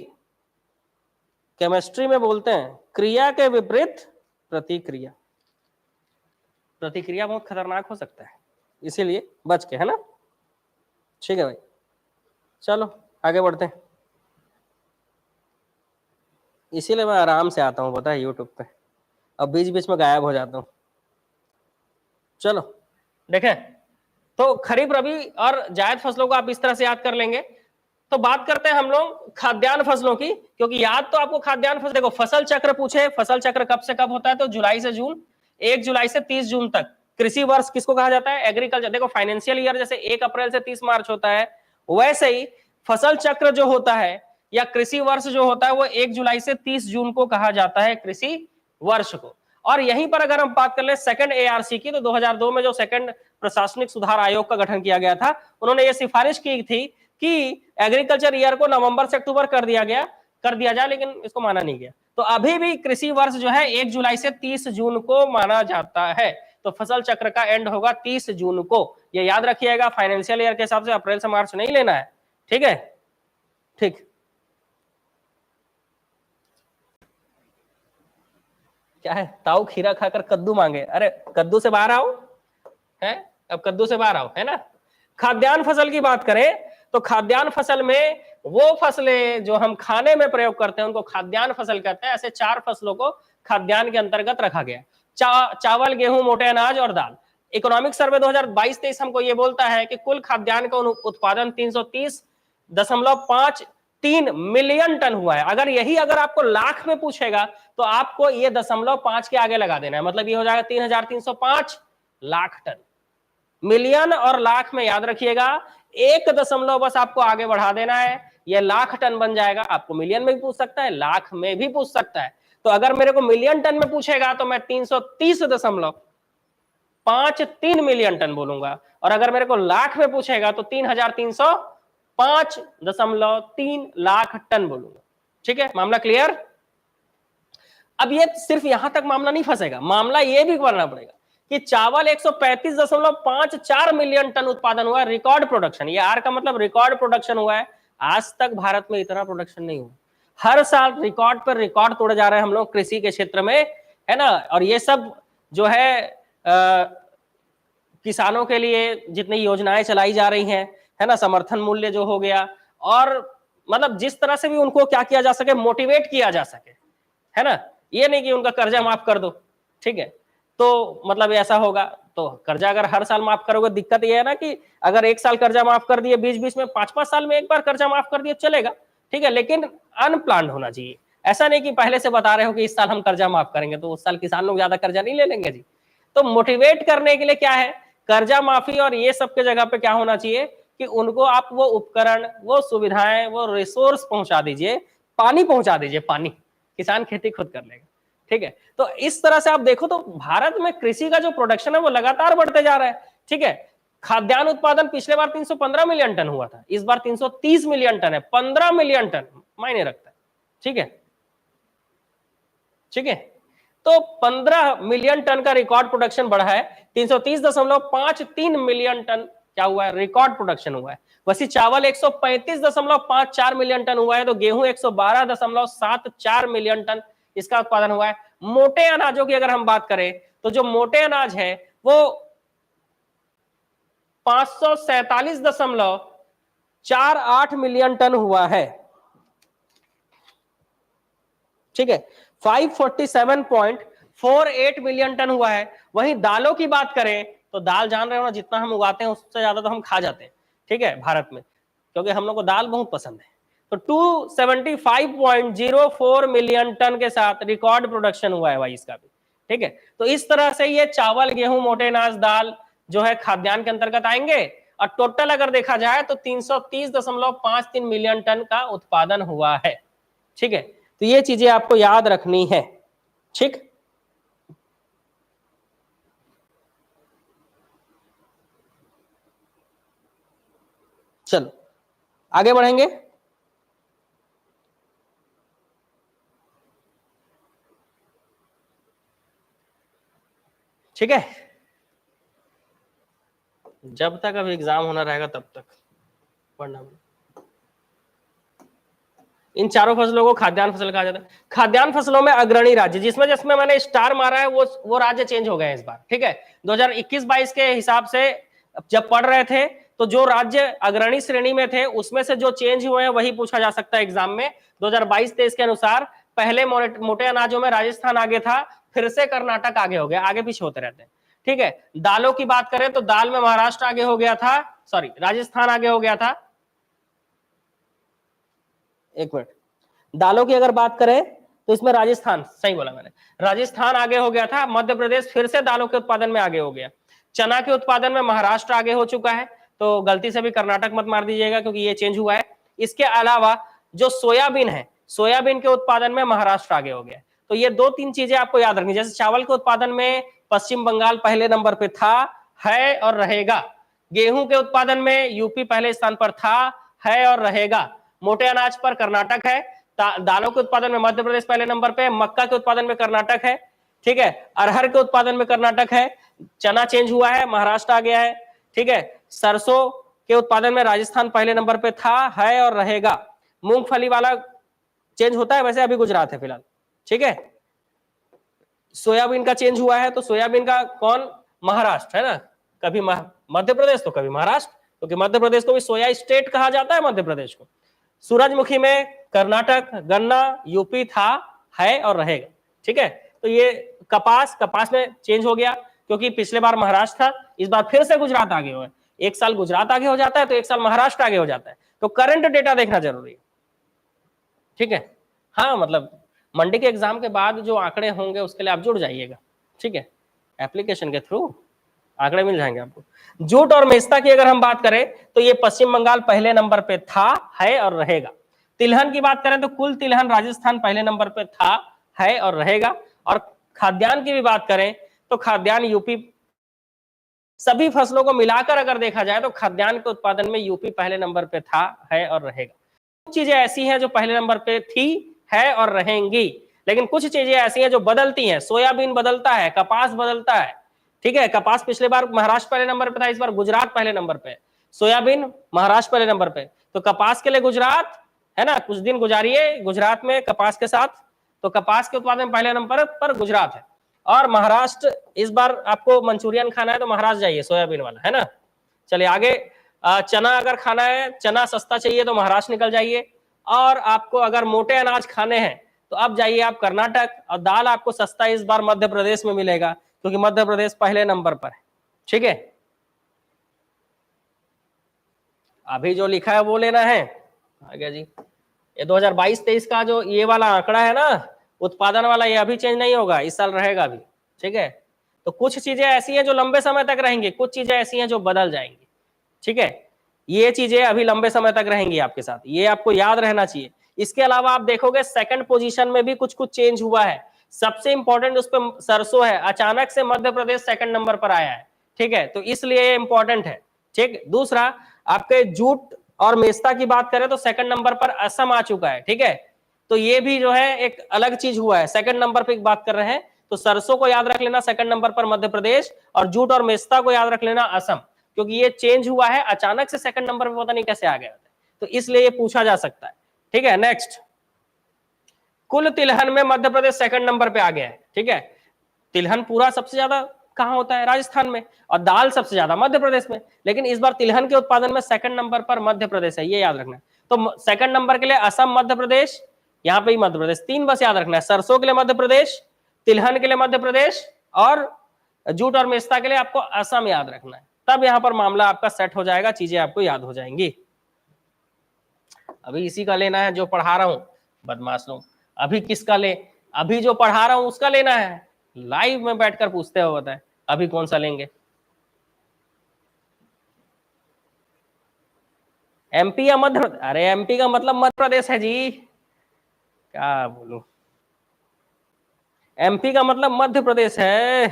केमिस्ट्री में बोलते हैं क्रिया के विपरीत प्रतिक्रिया। प्रतिक्रिया बहुत खतरनाक हो सकता है, इसीलिए बच के, है ना। ठीक है भाई, चलो आगे बढ़ते हैं। इसीलिए मैं आराम से आता हूँ, पता है, यूट्यूब पे, अब बीच बीच में गायब हो जाता हूँ। चलो देखें, तो खरीफ, रबी और जायद फसलों को आप इस तरह से याद कर लेंगे। तो बात करते हैं हम लोग खाद्यान्न फसलों की, क्योंकि याद तो आपको खाद्यान्न फसल, देखो फसल चक्र पूछे, फसल चक्र कब से कब होता है, तो जुलाई से जून, 1 जुलाई से 30 जून तक। कृषि वर्ष किसको कहा जाता है? एग्रीकल्चर। देखो फाइनेंशियल ईयर जैसे 1 अप्रैल से 30 मार्च होता है, वैसे ही फसल चक्र जो होता है या कृषि वर्ष जो होता है वो 1 जुलाई से 30 जून को कहा जाता है कृषि वर्ष को। और यहीं पर अगर हम बात कर ले सेकंड एआरसी की, तो 2002 में जो सेकंड प्रशासनिक सुधार आयोग का गठन किया गया था, उन्होंने ये सिफारिश की थी कि एग्रीकल्चर ईयर को नवंबर से अक्टूबर कर दिया जाए, लेकिन इसको माना नहीं गया। तो अभी भी कृषि वर्ष जो है 1 जुलाई से 30 जून को माना जाता है। तो फसल चक्र का एंड होगा 30 जून को, ये याद रखिएगा। फाइनेंशियल ईयर के हिसाब से अप्रैल से मार्च नहीं लेना है, ठीक है। ठीक, क्या है, ताऊ खीरा खाकर कद्दू मांगे, अरे कद्दू से बाहर आओ, है अब कद्दू से बाहर आओ, है ना। खाद्यान्न फसल की बात करें तो खाद्यान्न फसल में वो फसलें जो हम खाने में प्रयोग करते हैं उनको खाद्यान्न फसल कहते हैं। ऐसे 4 फसलों को खाद्यान्न के अंतर्गत रखा गया, चावल, गेहूं, मोटे अनाज और दाल। इकोनॉमिक सर्वे 2022-23 हमको ये बोलता है कि कुल खाद्यान्न का उत्पादन 330.53 मिलियन टन हुआ है। अगर आपको लाख में पूछेगा तो आपको ये 0.5 के आगे लगा देना है, मतलब ये हो जाएगा 3,305 लाख टन। मिलियन और लाख में याद रखिएगा, 1 दशमलव बस आपको आगे बढ़ा देना है, ये लाख टन बन जाएगा। आपको मिलियन में भी पूछ सकता है, लाख में भी पूछ सकता है। तो अगर मेरे को मिलियन टन में पूछेगा तो मैं 330.53 मिलियन टन बोलूंगा, और अगर मेरे को लाख में पूछेगा तो 3,305.3 लाख टन बोलूंगा। ठीक है, मामला क्लियर। अब ये सिर्फ यहां तक मामला नहीं फंसेगा, मामला ये भी करना पड़ेगा कि चावल 135.54 मिलियन टन उत्पादन हुआ, रिकॉर्ड प्रोडक्शन। ये आर का मतलब रिकॉर्ड प्रोडक्शन हुआ है। आज तक भारत में इतना प्रोडक्शन नहीं हुआ। हर साल रिकॉर्ड पर रिकॉर्ड तोड़े जा रहे हैं हम लोग कृषि के क्षेत्र में, है ना। और ये सब जो है किसानों के लिए जितनी योजनाएं चलाई जा रही हैं, है ना, समर्थन मूल्य जो हो गया, और मतलब जिस तरह से भी उनको क्या किया जा सके, मोटिवेट किया जा सके, है ना। ये नहीं कि उनका कर्जा माफ कर दो, ठीक है, तो मतलब ऐसा होगा। तो कर्जा अगर हर साल माफ करोगे, दिक्कत ये है ना कि अगर एक साल कर्जा माफ कर दिए, बीच बीच में 5-5 साल में एक बार कर्जा माफ कर दिए चलेगा, ठीक है, लेकिन अनप्लान्ड होना चाहिए। ऐसा नहीं कि पहले से बता रहे हो कि इस साल हम कर्जा माफ करेंगे तो उस साल किसान लोग ज्यादा कर्जा नहीं ले लेंगे जी। तो मोटिवेट करने के लिए क्या है, कर्जा माफी और ये सब के जगह पे क्या होना चाहिए कि उनको आप वो उपकरण, वो सुविधाएं, वो रिसोर्स पहुंचा दीजिए, पानी पहुंचा दीजिए, पानी, किसान खेती खुद कर लेगा। ठीक है, तो इस तरह से आप देखो तो भारत में कृषि का जो प्रोडक्शन है वो लगातार बढ़ते जा रहा है। ठीक है, खाद्यान्न उत्पादन पिछले बार 315 मिलियन टन हुआ था, इस बार 330 मिलियन टन है, 15 मिलियन टन मायने रखता है। ठीक है, ठीक है, तो 15 मिलियन टन का रिकॉर्ड प्रोडक्शन बढ़ा है। 330.53 मिलियन टन क्या हुआ है, रिकॉर्ड प्रोडक्शन हुआ है। वैसे चावल 135.54 मिलियन टन हुआ है, तो गेहूं 112.74 मिलियन टन इसका उत्पादन हुआ है। मोटे अनाजों की अगर हम बात करें तो जो मोटे अनाज है वो 547.48 मिलियन टन हुआ है। ठीक है, 547.48 मिलियन टन हुआ है। वहीं दालों की बात करें तो दाल जान रहे हो ना, जितना हम उगाते हैं उससे ज्यादा तो हम खा जाते हैं, ठीक है, भारत में, क्योंकि हम लोग को दाल बहुत पसंद है। तो 275.04 मिलियन टन के साथ रिकॉर्ड प्रोडक्शन हुआ है भाई इसका भी। ठीक है, तो इस तरह से ये चावल, गेहूं, मोटे अनाज, दाल जो है खाद्यान्न के अंतर्गत आएंगे, और टोटल अगर देखा जाए तो 330.53 मिलियन टन का उत्पादन हुआ है। ठीक है, तो ये चीजें आपको याद रखनी है। ठीक, चलो आगे बढ़ेंगे। ठीक है, जब तक अभी एग्जाम होना रहेगा तब तक पढ़ना। इन चारों फसलों को खाद्यान्न फसल कहा जाता है। खाद्यान्न फसलों में अग्रणी राज्य, जिसमें मैंने स्टार मारा है, वो राज्य चेंज हो गए इस बार। ठीक है, 2021-22 के हिसाब से जब पढ़ रहे थे तो जो राज्य अग्रणी श्रेणी में थे उसमें से जो चेंज हुए हैं वही पूछा जा सकता है एग्जाम में। 2022-23 के अनुसार पहले मोटे अनाजों में राजस्थान आगे था, फिर से कर्नाटक आगे हो गया, आगे पीछे होते रहते हैं। ठीक है, दालों की बात करें तो दाल में महाराष्ट्र आगे हो गया था, सॉरी राजस्थान आगे हो गया था। एक मिनट, दालों की अगर बात करें तो इसमें राजस्थान, सही बोला मैंने, राजस्थान आगे हो गया था। मध्य प्रदेश फिर से दालों के उत्पादन में आगे हो गया। चना के उत्पादन में महाराष्ट्र आगे हो चुका है, तो गलती से भी कर्नाटक मत मार दीजिएगा क्योंकि ये चेंज हुआ है। इसके अलावा जो सोयाबीन है, सोयाबीन के उत्पादन में महाराष्ट्र आगे हो गया। तो ये 2-3 चीजें आपको याद रखनी, जैसे चावल के उत्पादन में पश्चिम बंगाल पहले नंबर पे था, है और रहेगा। गेहूं के उत्पादन में यूपी पहले स्थान पर था, है और रहेगा। मोटे अनाज पर कर्नाटक है। दालों के उत्पादन में मध्य प्रदेश पहले नंबर पे, मक्का के उत्पादन में कर्नाटक है। ठीक है, अरहर के उत्पादन में कर्नाटक है। चना चेंज हुआ है, महाराष्ट्र आ गया है। ठीक है, सरसों के उत्पादन में राजस्थान पहले नंबर पे था, है और रहेगा। मूंगफली वाला चेंज होता है, वैसे अभी गुजरात है फिलहाल। ठीक है, सोयाबीन का चेंज हुआ है, तो सोयाबीन का कौन, महाराष्ट्र है ना, कभी मध्य प्रदेश तो कभी महाराष्ट्र, क्योंकि मध्य प्रदेश को भी सोया स्टेट कहा जाता है मध्य प्रदेश को। सूरजमुखी में कर्नाटक, गन्ना यूपी था, है और रहेगा। ठीक है, तो ये कपास में चेंज हो गया, क्योंकि पिछले बार महाराष्ट्र था, इस बार फिर से गुजरात आगे हुआ है। एक साल गुजरात आगे हो जाता है तो एक साल महाराष्ट्र आगे हो जाता है, तो करंट डेटा देखना जरूरी है, ठीक है। हाँ मतलब मंडी के एग्जाम के बाद जो आंकड़े होंगे उसके लिए आप जुड़ जाइएगा, ठीक है, एप्लीकेशन के थ्रू आंकड़े मिल जाएंगे आपको। जूट और मेस्ता की अगर हम बात करें तो ये पश्चिम बंगाल पहले नंबर पे था, है और रहेगा। तिलहन की बात करें तो कुल तिलहन राजस्थान पहले नंबर पे था, है और रहेगा। और खाद्यान्न की भी बात करें तो खाद्यान्न यूपी, सभी फसलों को मिलाकर अगर देखा जाए तो खाद्यान्न के उत्पादन में यूपी पहले नंबर पे था, है और रहेगा। कुछ चीजें ऐसी हैं जो पहले नंबर पे थी, है और रहेंगी, लेकिन कुछ चीजें ऐसी हैं जो बदलती हैं। सोयाबीन बदलता है, कपास बदलता है, ठीक है। कपास पिछले बार महाराष्ट्र पहले नंबर पे था, इस बार गुजरात पहले नंबर पे। सोयाबीन महाराष्ट्र पहले नंबर पे, तो कपास के लिए गुजरात है ना, कुछ दिन गुजारिए गुजरात में कपास के साथ, तो कपास के उत्पादन पहले नंबर पर गुजरात है। और महाराष्ट्र, इस बार आपको मंचूरियन खाना है तो महाराष्ट्र जाइए, सोयाबीन वाला, है ना। चलिए आगे, चना अगर खाना है, चना सस्ता चाहिए तो महाराष्ट्र निकल जाइए। और आपको अगर मोटे अनाज खाने हैं तो अब जाइए आप कर्नाटक। और दाल आपको सस्ता इस बार मध्य प्रदेश में मिलेगा, क्योंकि मध्य प्रदेश पहले नंबर पर है, ठीक है। अभी जो लिखा है वो लेना है। आगे जी, ये 2022-23 का जो ये वाला आंकड़ा है ना, उत्पादन वाला, ये अभी चेंज नहीं होगा, इस साल रहेगा अभी, ठीक है। तो कुछ चीजें ऐसी हैं जो लंबे समय तक रहेंगी, कुछ चीजें ऐसी हैं जो बदल जाएंगी, ठीक है। ये चीजें अभी लंबे समय तक रहेंगी आपके साथ, ये आपको याद रहना चाहिए। इसके अलावा आप देखोगे सेकंड पोजीशन में भी कुछ कुछ चेंज हुआ है। सबसे इंपॉर्टेंट उस पर सरसों है, अचानक से मध्य प्रदेश सेकंड नंबर पर आया है, ठीक है, तो इसलिए ये इंपॉर्टेंट है, ठीक। दूसरा, आपके जूट और मेस्ता की बात करें तो सेकंड नंबर पर असम आ चुका है, ठीक है। तो ये भी जो है एक अलग चीज हुआ है, सेकंड नंबर पे बात कर रहे हैं तो सरसों को याद रख लेना, सेकंड नंबर पर मध्य प्रदेश, और जूट और मेस्ता को याद रख लेना असम, क्योंकि ये चेंज हुआ है अचानक से सेकंड नंबर पे, पता नहीं कैसे आ गया, तो इसलिए ये पूछा जा सकता है, ठीक है। नेक्स्ट, कुल तिलहन में मध्य प्रदेश सेकंड नंबर पे आ गया है, ठीक है। तिलहन पूरा सबसे ज्यादा कहां होता है, राजस्थान में, और दाल सबसे ज्यादा मध्य प्रदेश में, लेकिन इस बार तिलहन के उत्पादन में सेकंड नंबर पर मध्य प्रदेश है, ये याद रखना है। तो सेकंड नंबर के लिए असम, मध्य प्रदेश, यहाँ पे ही मध्य प्रदेश, तीन बस याद रखना है। सरसों के लिए मध्य प्रदेश, तिलहन के लिए मध्य प्रदेश, और जूट और मेस्ता के लिए आपको असम याद रखना है, तब यहाँ पर मामला आपका सेट हो जाएगा, चीजें आपको याद हो जाएंगी। अभी इसी का लेना है जो पढ़ा रहा हूं, बदमाश लोग। अभी किसका ले, अभी जो पढ़ा रहा हूं उसका लेना है, लाइव में बैठकर पूछते हो बताए अभी कौन सा लेंगे। एमपी या मध्य, अरे एमपी का मतलब मध्य प्रदेश है जी, क्या बोलूं, एमपी का मतलब मध्य प्रदेश है।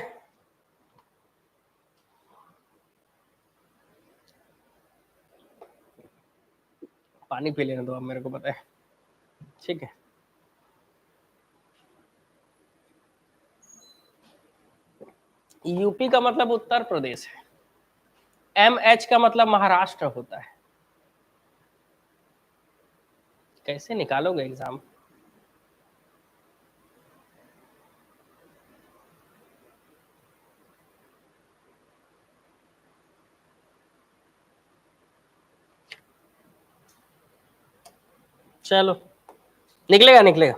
पानी पी लेने दो अब, मेरे को पता है, ठीक है। यूपी का मतलब उत्तर प्रदेश है, एमएच का मतलब महाराष्ट्र होता है। कैसे निकालोगे एग्जाम, चलो निकलेगा निकलेगा,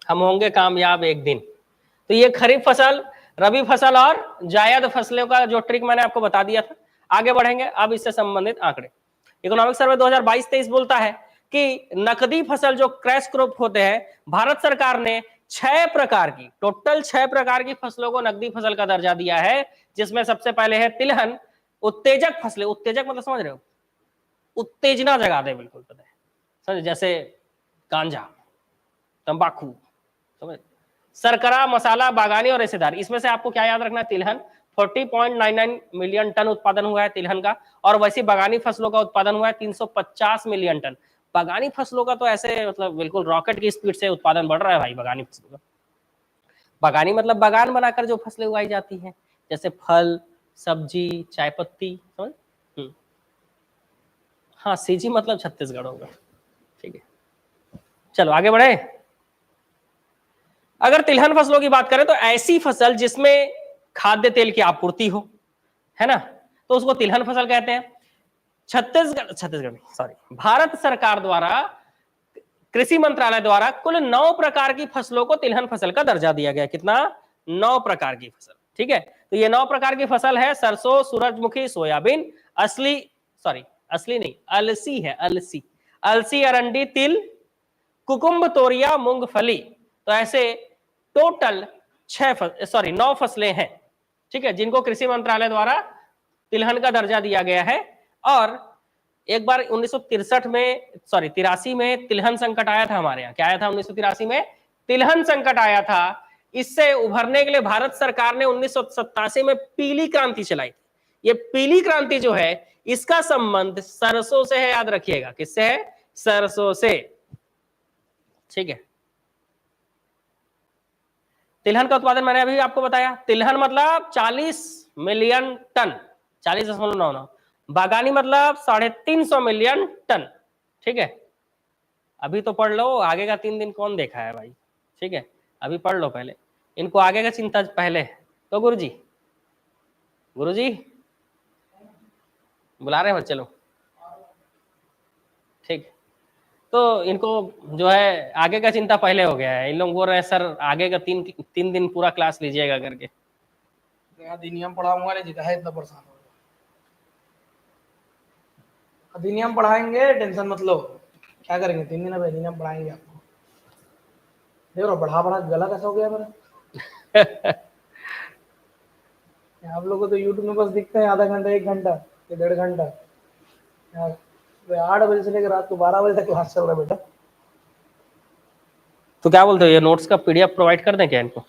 हम होंगे कामयाब एक दिन। तो ये खरीफ फसल, रबी फसल और जायद फसलों का जो ट्रिक मैंने आपको बता दिया था। आगे बढ़ेंगे अब इससे संबंधित आंकड़े। इकोनॉमिक सर्वे 2022-23 बोलता है कि नकदी फसल जो क्रैश क्रॉप होते हैं, भारत सरकार ने 6 प्रकार की, टोटल 6 प्रकार की फसलों को नकदी फसल का दर्जा दिया है, जिसमें सबसे पहले है तिलहन। उत्तेजक फसलें, उत्तेजक मतलब समझ रहे हो, उत्तेजना जगा दे, बिल्कुल पता है, समझ, जैसे गांजा, तंबाकू, समझ, सरकरा, मसाला, बागानी और रेशेदार। इसमें से आपको क्या याद रखना है, तिलहन 40.99 मिलियन टन उत्पादन हुआ है तिलहन का, और वैसी बागानी फसलों का उत्पादन हुआ है 350 मिलियन टन। बागानी फसलों का तो ऐसे मतलब बिल्कुल रॉकेट की स्पीड से उत्पादन बढ़ रहा है भाई बागानी फसलों का। बागानी मतलब बागान बनाकर जो फसलें उगाई जाती हैं, जैसे फल, सब्जी, चाय पत्ती, समझ। हाँ, सीजी मतलब छत्तीसगढ़ होगा, ठीक है। चलो आगे बढ़े। अगर तिलहन फसलों की बात करें तो ऐसी फसल जिसमें खाद्य तेल की आपूर्ति हो, है ना, तो उसको तिलहन फसल कहते हैं। छत्तीसगढ़ सॉरी, भारत सरकार द्वारा, कृषि मंत्रालय द्वारा कुल 9 प्रकार की फसलों को तिलहन फसल का दर्जा दिया गया। कितना? 9 प्रकार की फसल, ठीक है। तो ये 9 प्रकार की फसल है, सरसों, सूरजमुखी, सोयाबीन, असली नहीं, अलसी है, अलसी, अरंडी, तिल, कुकुम्ब, तोरिया, मूंगफली। तो ऐसे टोटल 9 फसलें हैं, ठीक है, जिनको कृषि मंत्रालय द्वारा तिलहन का दर्जा दिया गया है। और एक बार 83 में तिलहन संकट आया था हमारे यहाँ। क्या आया था 1983 में? तिलहन संकट आया था। इससे उभरने के लिए भारत सरकार ने 1987 में पीली क्रांति चलाई। ये पीली क्रांति जो है, इसका संबंध सरसों से है, याद रखिएगा। किससे है? सरसों से, ठीक है। तिलहन का उत्पादन मैंने अभी आपको बताया, तिलहन मतलब 40 मिलियन टन, 40.99। बागानी मतलब 350 मिलियन टन, ठीक है। अभी तो पढ़ लो, आगे का 3 दिन कौन देखा है भाई, ठीक है। अभी पढ़ लो पहले, इनको आगे का चिंता पहले। तो गुरुजी बुला रहे हैं बच्चे लोग, ठीक। तो इनको जो है आगे का चिंता पहले हो गया है। इन लोग बोल रहे हैं सर आगे का तीन दिन पूरा क्लास लीजिएगा करके। अधिनियम पढ़ाऊंगा नहीं, जितना है इतना परेशान हो गया। अधिनियम पढ़ाएंगे, टेंशन मत लो। क्या करेंगे 3 दिन अब अधिनियम पढ़ाएंगे आपको। देखो बढ़ा गला कैसा हो गया मेरा। आप लोगों को तो यूट्यूब में बस दिखते हैं आधा घंटा, 1 घंटा या 1.5 घंटा। 8 बजे से लेकर रात को 12 बजे तक क्लास चल रहा है बेटा। तो क्या बोलते हो, ये नोट्स का पीडीएफ प्रोवाइड कर दें क्या इनको?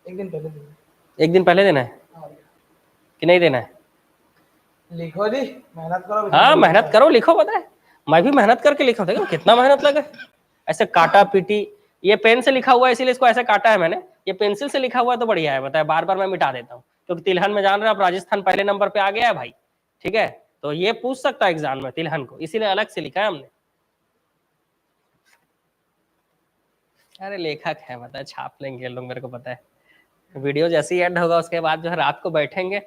एक दिन पहले देना है कि नहीं देना है? लिखो जी, मेहनत करो। हाँ मेहनत करो, लिखो। पता है मैं भी मेहनत करके लिखा, देखो कितना मेहनत लगा। ऐसे काटा पीटी, ये पेन से लिखा हुआ है इसीलिए इसको ऐसे काटा है मैंने। ये पेंसिल से लिखा हुआ है तो बढ़िया है, बताया बार बार मैं मिटा देता हूँ। क्योंकि तिलहन में जान रहे आप राजस्थान पहले नंबर पे आ गया है भाई, ठीक है। तो ये पूछ सकता है एग्जाम में तिलहन को, इसीलिए अलग से लिखा है हमने। अरे लेखक है, बता छाप लेंगे लोग, मेरे को पता है। वीडियो जैसे ही एंड होगा उसके बाद जो है रात को बैठेंगे,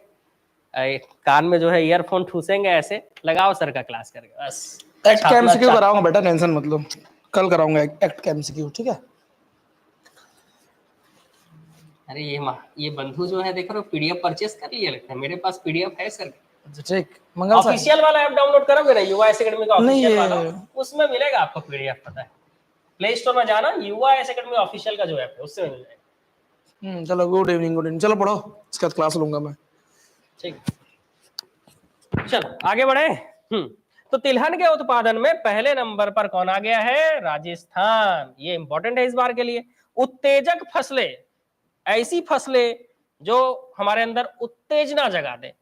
कान में जो है ईयरफोन ठूसेंगे, ऐसे लगाओ सर का क्लास करके, बस। एक्ट का एमसीक्यू कराऊंगा बेटा, टेंशन मत लो, कल कराऊंगा एक्ट का एमसीक्यू, ठीक है। अरे ये बंधु जो है देख रहे हो, पीडीएफ परचेस कर लिया लगता है। मेरे पास पीडीएफ है सर। ठीक, मंगल सर ऑफिशियल वाला ऐप डाउनलोड करोगे ना, युवा एस एकेडमी का ऑफिशियल वाला, उसमें मिलेगा आपको पीडीएफ, पता है। प्ले स्टोर में जाना, युवा एस एकेडमी ऑफिशियल का जो ऐप है उससे मिल जाएगा। चलो गुड इवनिंग, चलो पढ़ो, इसके बाद क्लास लूंगा मैं, ठीक। चलो आगे बढ़े। तो तिलहन के उत्पादन में पहले नंबर पर कौन आ गया है? राजस्थान। ये इंपॉर्टेंट है इस बार के लिए। उत्तेजक फसलें, ऐसी फसलें जो हमारे अंदर उत्तेजना जगा दे,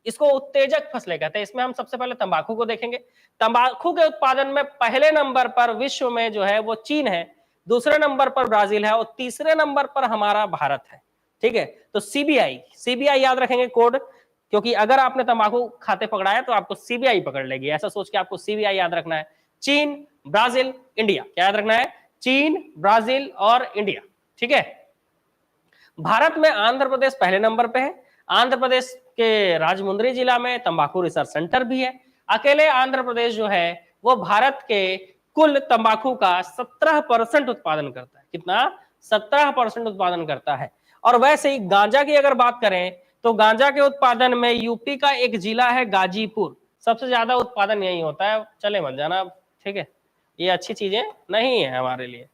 इसको उत्तेजक फसलें कहते हैं। इसमें हम सबसे पहले तंबाकू को देखेंगे। तंबाकू के उत्पादन में पहले नंबर पर विश्व में जो है वो चीन है, दूसरे नंबर पर ब्राजील है और तीसरे नंबर पर हमारा भारत है, ठीक है। तो सीबीआई याद रखेंगे कोड, क्योंकि अगर आपने तंबाकू खाते पकड़ाया तो आपको सीबीआई पकड़ लेगी, ऐसा सोच के आपको सीबीआई याद रखना है। चीन, ब्राजील, इंडिया, क्या याद रखना है? चीन, ब्राजील और इंडिया, ठीक है। भारत में आंध्र प्रदेश पहले नंबर पे है। आंध्र प्रदेश के राजमुंद्री जिला में तंबाकू रिसर्च सेंटर भी है। अकेले आंध्र प्रदेश जो है वो भारत के कुल तंबाकू का 17% उत्पादन करता है। कितना? 17% उत्पादन करता है। और वैसे ही गांजा की अगर बात करें तो गांजा के उत्पादन में यूपी का एक जिला है गाजीपुर, सबसे ज्यादा उत्पादन यही होता है। चले मत जाना, ठीक है। ये अच्छी चीजें नहीं है हमारे लिए,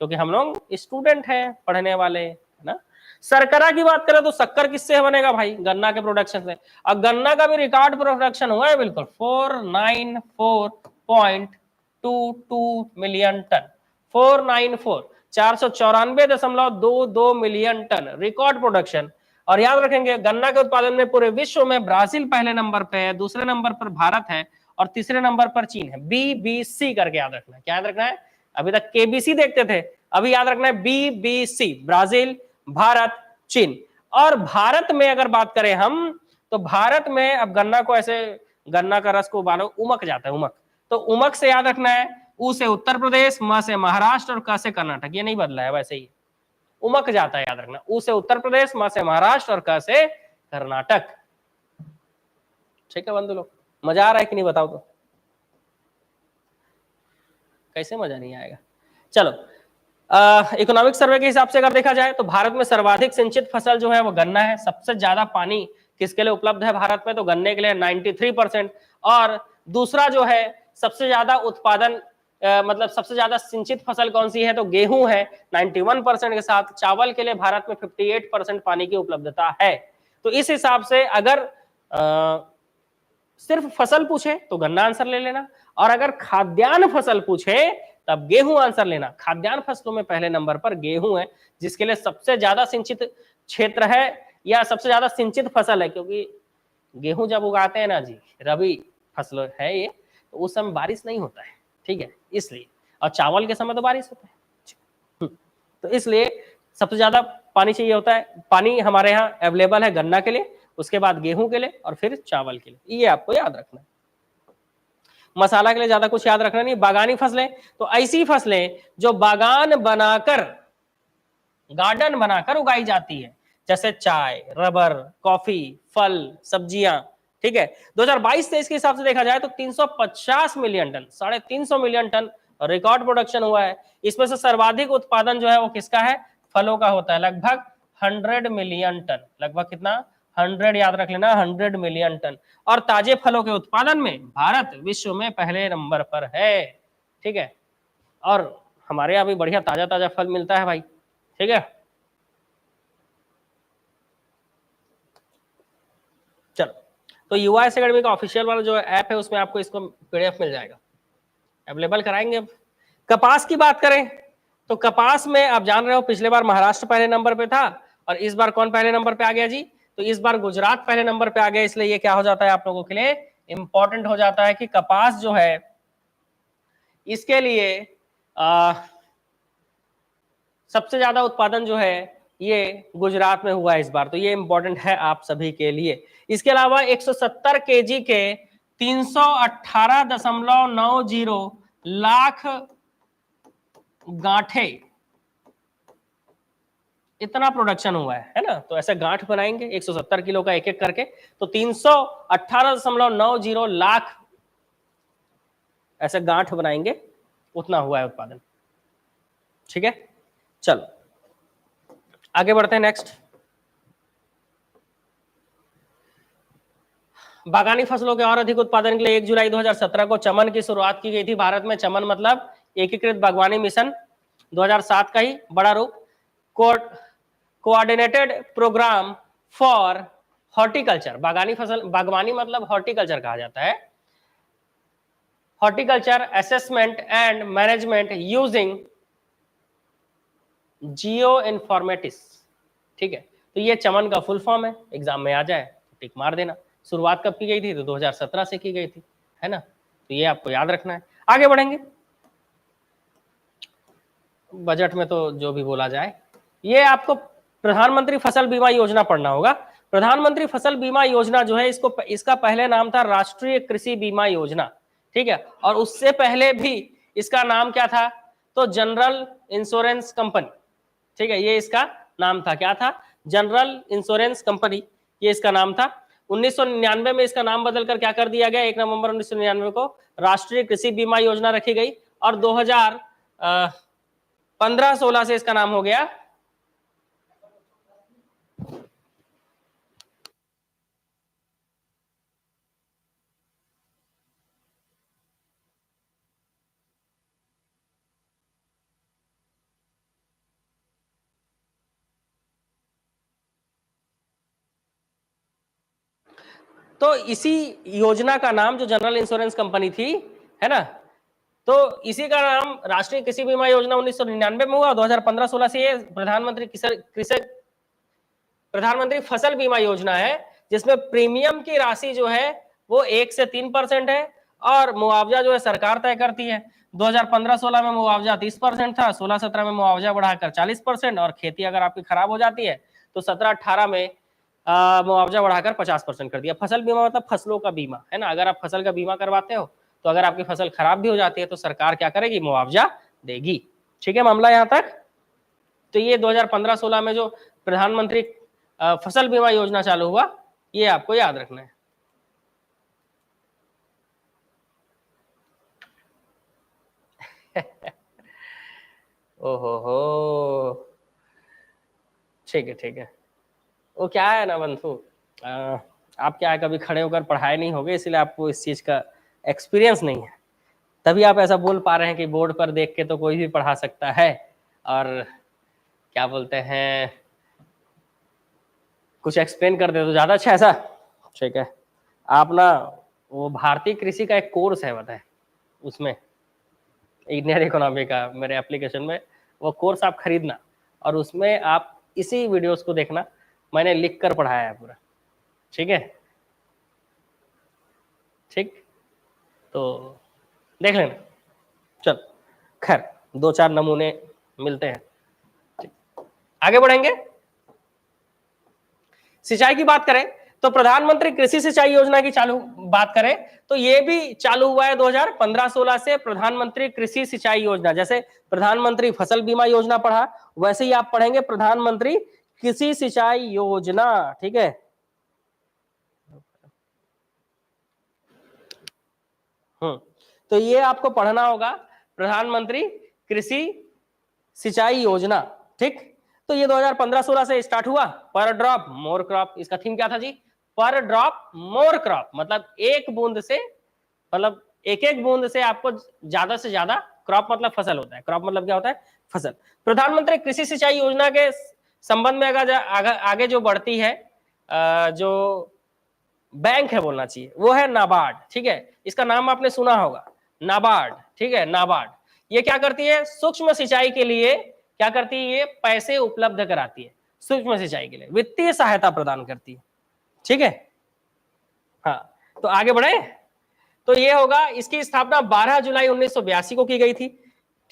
क्योंकि हम लोग स्टूडेंट हैं, पढ़ने वाले, है ना। शर्करा की बात करें तो शक्कर किससे बनेगा भाई? गन्ना के प्रोडक्शन से। और गन्ना का भी रिकॉर्ड प्रोडक्शन हुआ है बिल्कुल, 494.22 million ton. 494.492 million ton record production. और याद रखेंगे गन्ना के उत्पादन में पूरे विश्व में ब्राजील पहले नंबर पे है, दूसरे नंबर पर भारत है और तीसरे नंबर पर चीन है। बीबीसी करके याद रखना है। क्या याद रखना है? अभी तक केबीसी देखते थे, अभी याद रखना है बीबीसी। ब्राजील, भारत, चीन। और भारत में अगर बात करें हम, तो भारत में अब गन्ना को ऐसे, गन्ना का रस को उबालो, उमक जाता है, उमक। तो उमक से याद रखना है, उ से उत्तर प्रदेश, म से महाराष्ट्र और क से कर्नाटक। ये नहीं बदला है, वैसे ही उमक जाता है, याद रखना। उ से उत्तर प्रदेश, म से महाराष्ट्र और क से कर्नाटक। ठीक है बंधु लोग, मजा आ रहा है कि नहीं बताओ तो? कैसे मजा नहीं आएगा? चलो इकोनॉमिक सर्वे के हिसाब से अगर देखा जाए तो भारत में सर्वाधिक सिंचित फसल जो है वो गन्ना है। सबसे ज्यादा पानी किसके लिए उपलब्ध है भारत में, तो गन्ने के लिए 93%। और दूसरा जो है सबसे ज्यादा उत्पादन मतलब सबसे ज्यादा सिंचित फसल कौन सी है, तो गेहूं है 91% के साथ। चावल के लिए भारत में 58% पानी की उपलब्धता है। तो इस हिसाब से अगर सिर्फ फसल पूछे तो गन्ना आंसर ले लेना, और अगर खाद्यान्न फसल पूछे तब गेहूं आंसर लेना। खाद्यान्न फसलों में पहले नंबर पर गेहूं है, जिसके लिए सबसे ज्यादा सिंचित क्षेत्र है या सबसे ज्यादा सिंचित फसल है, क्योंकि गेहूं जब उगाते हैं ना जी, रबी फसल है ये, तो उस समय बारिश नहीं होता है, ठीक है, इसलिए। और चावल के समय तो बारिश होता है, तो इसलिए सबसे ज्यादा पानी चाहिए होता है। पानी हमारे यहाँ अवेलेबल है गन्ना के लिए, उसके बाद गेहूं के लिए, और फिर चावल के लिए। ये आपको याद रखना है। मसाला के लिए ज्यादा कुछ याद रखना नहीं। बागानी फसलें तो ऐसी फसलें जो बागान बनाकर, गार्डन बनाकर उगाई जाती है, जैसे चाय, रबर, कॉफी, फल, सब्जियां, ठीक है। 2022-23 के हिसाब से देखा जाए तो 350 million ton, 350 million ton record production हुआ है। इसमें से सर्वाधिक उत्पादन जो है वो किसका है, फलों का होता है, लगभग 100 मिलियन टन। लगभग कितना, 100 याद रख लेना, 100 मिलियन टन। और ताजे फलों के उत्पादन में भारत विश्व में पहले नंबर पर है, ठीक है। और हमारे यहाँ भी बढ़िया ताजा ताजा फल मिलता है भाई, ठीक है। चलो, तो यूआईएस एकेडमी का ऑफिशियल वाला जो ऐप है उसमें आपको इसको पीडीएफ मिल जाएगा, अवेलेबल कराएंगे। अब कपास की बात करें तो कपास में आप जान रहे हो पिछले बार महाराष्ट्र पहले नंबर पे था, और इस बार कौन पहले नंबर पे आ गया जी, तो इस बार गुजरात पहले नंबर पे आ गया। इसलिए ये क्या हो जाता है आप लोगों के लिए इंपॉर्टेंट हो जाता है कि कपास जो है इसके लिए सबसे ज्यादा उत्पादन जो है ये गुजरात में हुआ है इस बार, तो ये इंपॉर्टेंट है आप सभी के लिए। इसके अलावा 170 केजी के 318.90 लाख गांठे, इतना प्रोडक्शन हुआ है ना। तो ऐसे गांठ बनाएंगे 170 किलो का एक एक करके, तो 318.90 लाख ऐसे गांठ बनाएंगे, उतना हुआ है उत्पादन, ठीक है। चलो आगे बढ़ते हैं। नेक्स्ट, बागानी फसलों के और अधिक उत्पादन के लिए 1 जुलाई 2017 को चमन की शुरुआत की गई थी भारत में। चमन मतलब एकीकृत बागवानी मिशन, 2007 का ही बड़ा रूप। कोऑर्डिनेटेड प्रोग्राम फॉर हॉर्टिकल्चर, बागानी फसल, बागवानी मतलब हॉर्टिकल्चर कहा जाता है। Horticulture assessment and management using geo informatics, ठीक है। तो ये चमन का फुल फॉर्म है, एग्जाम में आ जाए तो टिक मार देना। शुरुआत कब की गई थी, तो 2017 से की गई थी, है ना। तो ये आपको याद रखना है। आगे बढ़ेंगे, बजट में तो जो भी बोला जाए, ये आपको प्रधानमंत्री फसल बीमा योजना पढ़ना होगा। प्रधानमंत्री फसल बीमा योजना जो है इसका पहले नाम था राष्ट्रीय कृषि बीमा योजना, ठीक है। और उससे पहले भी इसका नाम क्या था, तो जनरल इंश्योरेंस कंपनी, ठीक है। ये इसका नाम था, क्या था, जनरल इंश्योरेंस कंपनी, ये इसका नाम था। 1999 में इसका नाम बदलकर क्या कर दिया गया, 1 नवंबर 1999 को राष्ट्रीय कृषि बीमा योजना रखी गई। और 2015-16 से इसका नाम हो गया तो इसी योजना का नाम जो जनरल इंश्योरेंस कंपनी थी, है ना, तो इसी का नाम राष्ट्रीय कृषि बीमा योजना 1999 में हुआ। 2015-16 से ये प्रधानमंत्री फसल बीमा योजना है, जिसमें प्रीमियम की राशि जो है वो 1 से 3% है, और मुआवजा जो है सरकार तय करती है। 2015-16 में मुआवजा 30% था, 16-17 में मुआवजा बढ़ाकर 40%, और खेती अगर आपकी खराब हो जाती है तो 17-18 में मुआवजा बढ़ाकर 50% कर दिया। फसल बीमा मतलब फसलों का बीमा, है ना। अगर आप फसल का बीमा करवाते हो तो अगर आपकी फसल खराब भी हो जाती है तो सरकार क्या करेगी, मुआवजा देगी, ठीक है। मामला यहां तक। तो ये 2015-16 में जो प्रधानमंत्री फसल बीमा योजना चालू हुआ, ये आपको याद रखना है। ओहो हो, ठीक है ठीक है। वो क्या है ना बंधु, आप क्या है, कभी खड़े होकर पढ़ाए नहीं होगे, इसलिए आपको इस चीज का एक्सपीरियंस नहीं है, तभी आप ऐसा बोल पा रहे हैं कि बोर्ड पर देख के तो कोई भी पढ़ा सकता है, और क्या बोलते हैं, कुछ एक्सप्लेन कर दे तो ज्यादा अच्छा। ऐसा ठीक है, आप ना वो भारतीय कृषि का एक कोर्स है बताए, उसमें इंडियन इकोनॉमी का मेरे एप्लीकेशन में, वो कोर्स आप खरीदना, और उसमें आप इसी वीडियोस को देखना, मैंने लिख कर पढ़ाया है पूरा, ठीक है, ठीक, तो देख लेना। चल खैर, दो चार नमूने मिलते हैं, आगे बढ़ेंगे। सिंचाई की बात करें तो प्रधानमंत्री कृषि सिंचाई योजना की चालू बात करें तो ये भी चालू हुआ है 2015-16 से, प्रधानमंत्री कृषि सिंचाई योजना। जैसे प्रधानमंत्री फसल बीमा योजना पढ़ा, वैसे ही आप पढ़ेंगे प्रधानमंत्री कृषि सिंचाई योजना, ठीक है। तो ये आपको पढ़ना होगा, प्रधानमंत्री कृषि सिंचाई योजना, ठीक। तो ये 2015-16 से स्टार्ट हुआ। पर ड्रॉप मोर क्रॉप, इसका थीम क्या था जी, पर ड्रॉप मोर क्रॉप, मतलब एक बूंद से, मतलब एक एक बूंद से आपको ज्यादा से ज्यादा, क्रॉप मतलब फसल होता है, क्रॉप मतलब क्या होता है, फसल। प्रधानमंत्री कृषि सिंचाई योजना के संबंध में अगर आगे जो बढ़ती है, जो बैंक है बोलना चाहिए, वो है नाबार्ड, ठीक है। इसका नाम आपने सुना होगा, नाबार्ड, ठीक है, नाबार्ड। ये क्या करती है, सूक्ष्म सिंचाई के लिए क्या करती है, ये पैसे उपलब्ध कराती है, सूक्ष्म सिंचाई के लिए वित्तीय सहायता प्रदान करती है, ठीक है। हाँ, तो आगे बढ़े, तो ये होगा, इसकी स्थापना 12 जुलाई 1982 को की गई थी,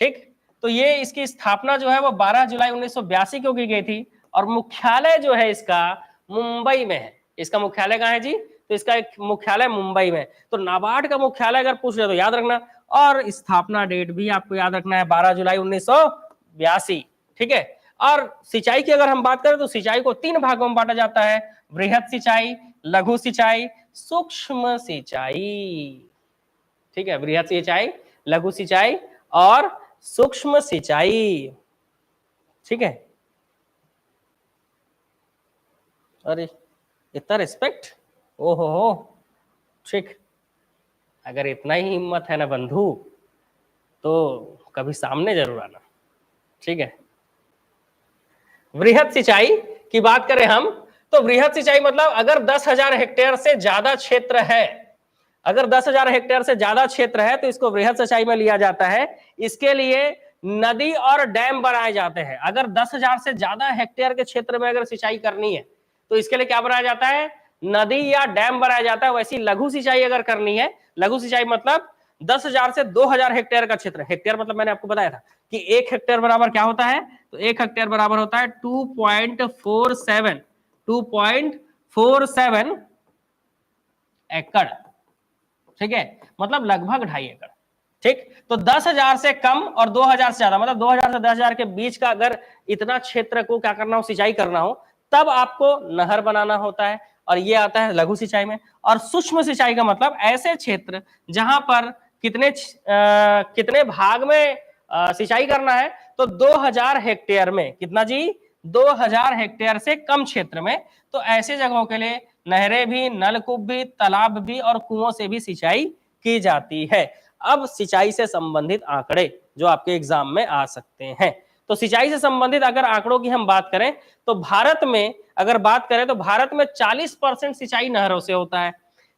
ठीक। तो ये इसकी स्थापना जो है वो 12 जुलाई 1982 को की गई थी, और मुख्यालय जो है इसका मुंबई में है। इसका मुख्यालय कहाँ है जी, तो इसका एक मुख्यालय मुंबई में। तो नाबार्ड का मुख्यालय अगर पूछ रहे तो याद रखना, और स्थापना डेट भी आपको याद रखना है, 12 जुलाई 1982, ठीक है। और सिंचाई की अगर हम बात करें तो सिंचाई को 3 भागों में बांटा जाता है, वृहद सिंचाई, लघु सिंचाई, सूक्ष्म सिंचाई, ठीक है। वृहद सिंचाई, लघु सिंचाई और सूक्ष्म सिंचाई, ठीक है। अरे इतना रिस्पेक्ट, ओहो हो, ठीक। अगर इतना ही हिम्मत है ना बंधु, तो कभी सामने जरूर आना, ठीक है। वृहद सिंचाई की बात करें हम, तो वृहद सिंचाई मतलब अगर 10,000 हेक्टेयर से ज्यादा क्षेत्र है, अगर 10,000 हेक्टेयर से ज्यादा क्षेत्र है तो इसको वृहद सिंचाई में लिया जाता है। इसके लिए नदी और डैम बनाए जाते हैं। अगर 10,000 से ज्यादा हेक्टेयर के क्षेत्र में अगर सिंचाई करनी है तो इसके लिए क्या बनाया जाता है, नदी या डैम बनाया जाता है। वैसी लघु सिंचाई अगर करनी है, लघु सिंचाई मतलब 10,000 से 2,000 हेक्टेयर का क्षेत्र, हेक्टेयर मतलब मैंने आपको बताया था कि 1 हेक्टेयर बराबर क्या होता है, तो 1 हेक्टेयर बराबर होता है 2.47 एकड़, ठीक है, मतलब लगभग 2.5 एकड़, ठीक। तो 10,000 से कम और 2,000 से ज्यादा, मतलब 2,000 से 10,000 के बीच का अगर इतना क्षेत्र को क्या करना हो, सिंचाई करना हो, तब आपको नहर बनाना होता है, और ये आता है लघु सिंचाई में। और सूक्ष्म सिंचाई का मतलब ऐसे क्षेत्र जहां पर कितने भाग में सिंचाई करना है, तो 2,000 हेक्टेयर में, कितना जी, 2,000 हेक्टेयर से कम क्षेत्र में। तो ऐसे जगहों के लिए नहरें भी, नलकूप भी, तालाब भी और कुओं से भी सिंचाई की जाती है। अब सिंचाई से संबंधित आंकड़े जो आपके एग्जाम में आ सकते हैं, तो सिंचाई से संबंधित अगर आंकड़ों की हम बात करें तो भारत में अगर बात करें तो भारत में 40% सिंचाई नहरों से होता है,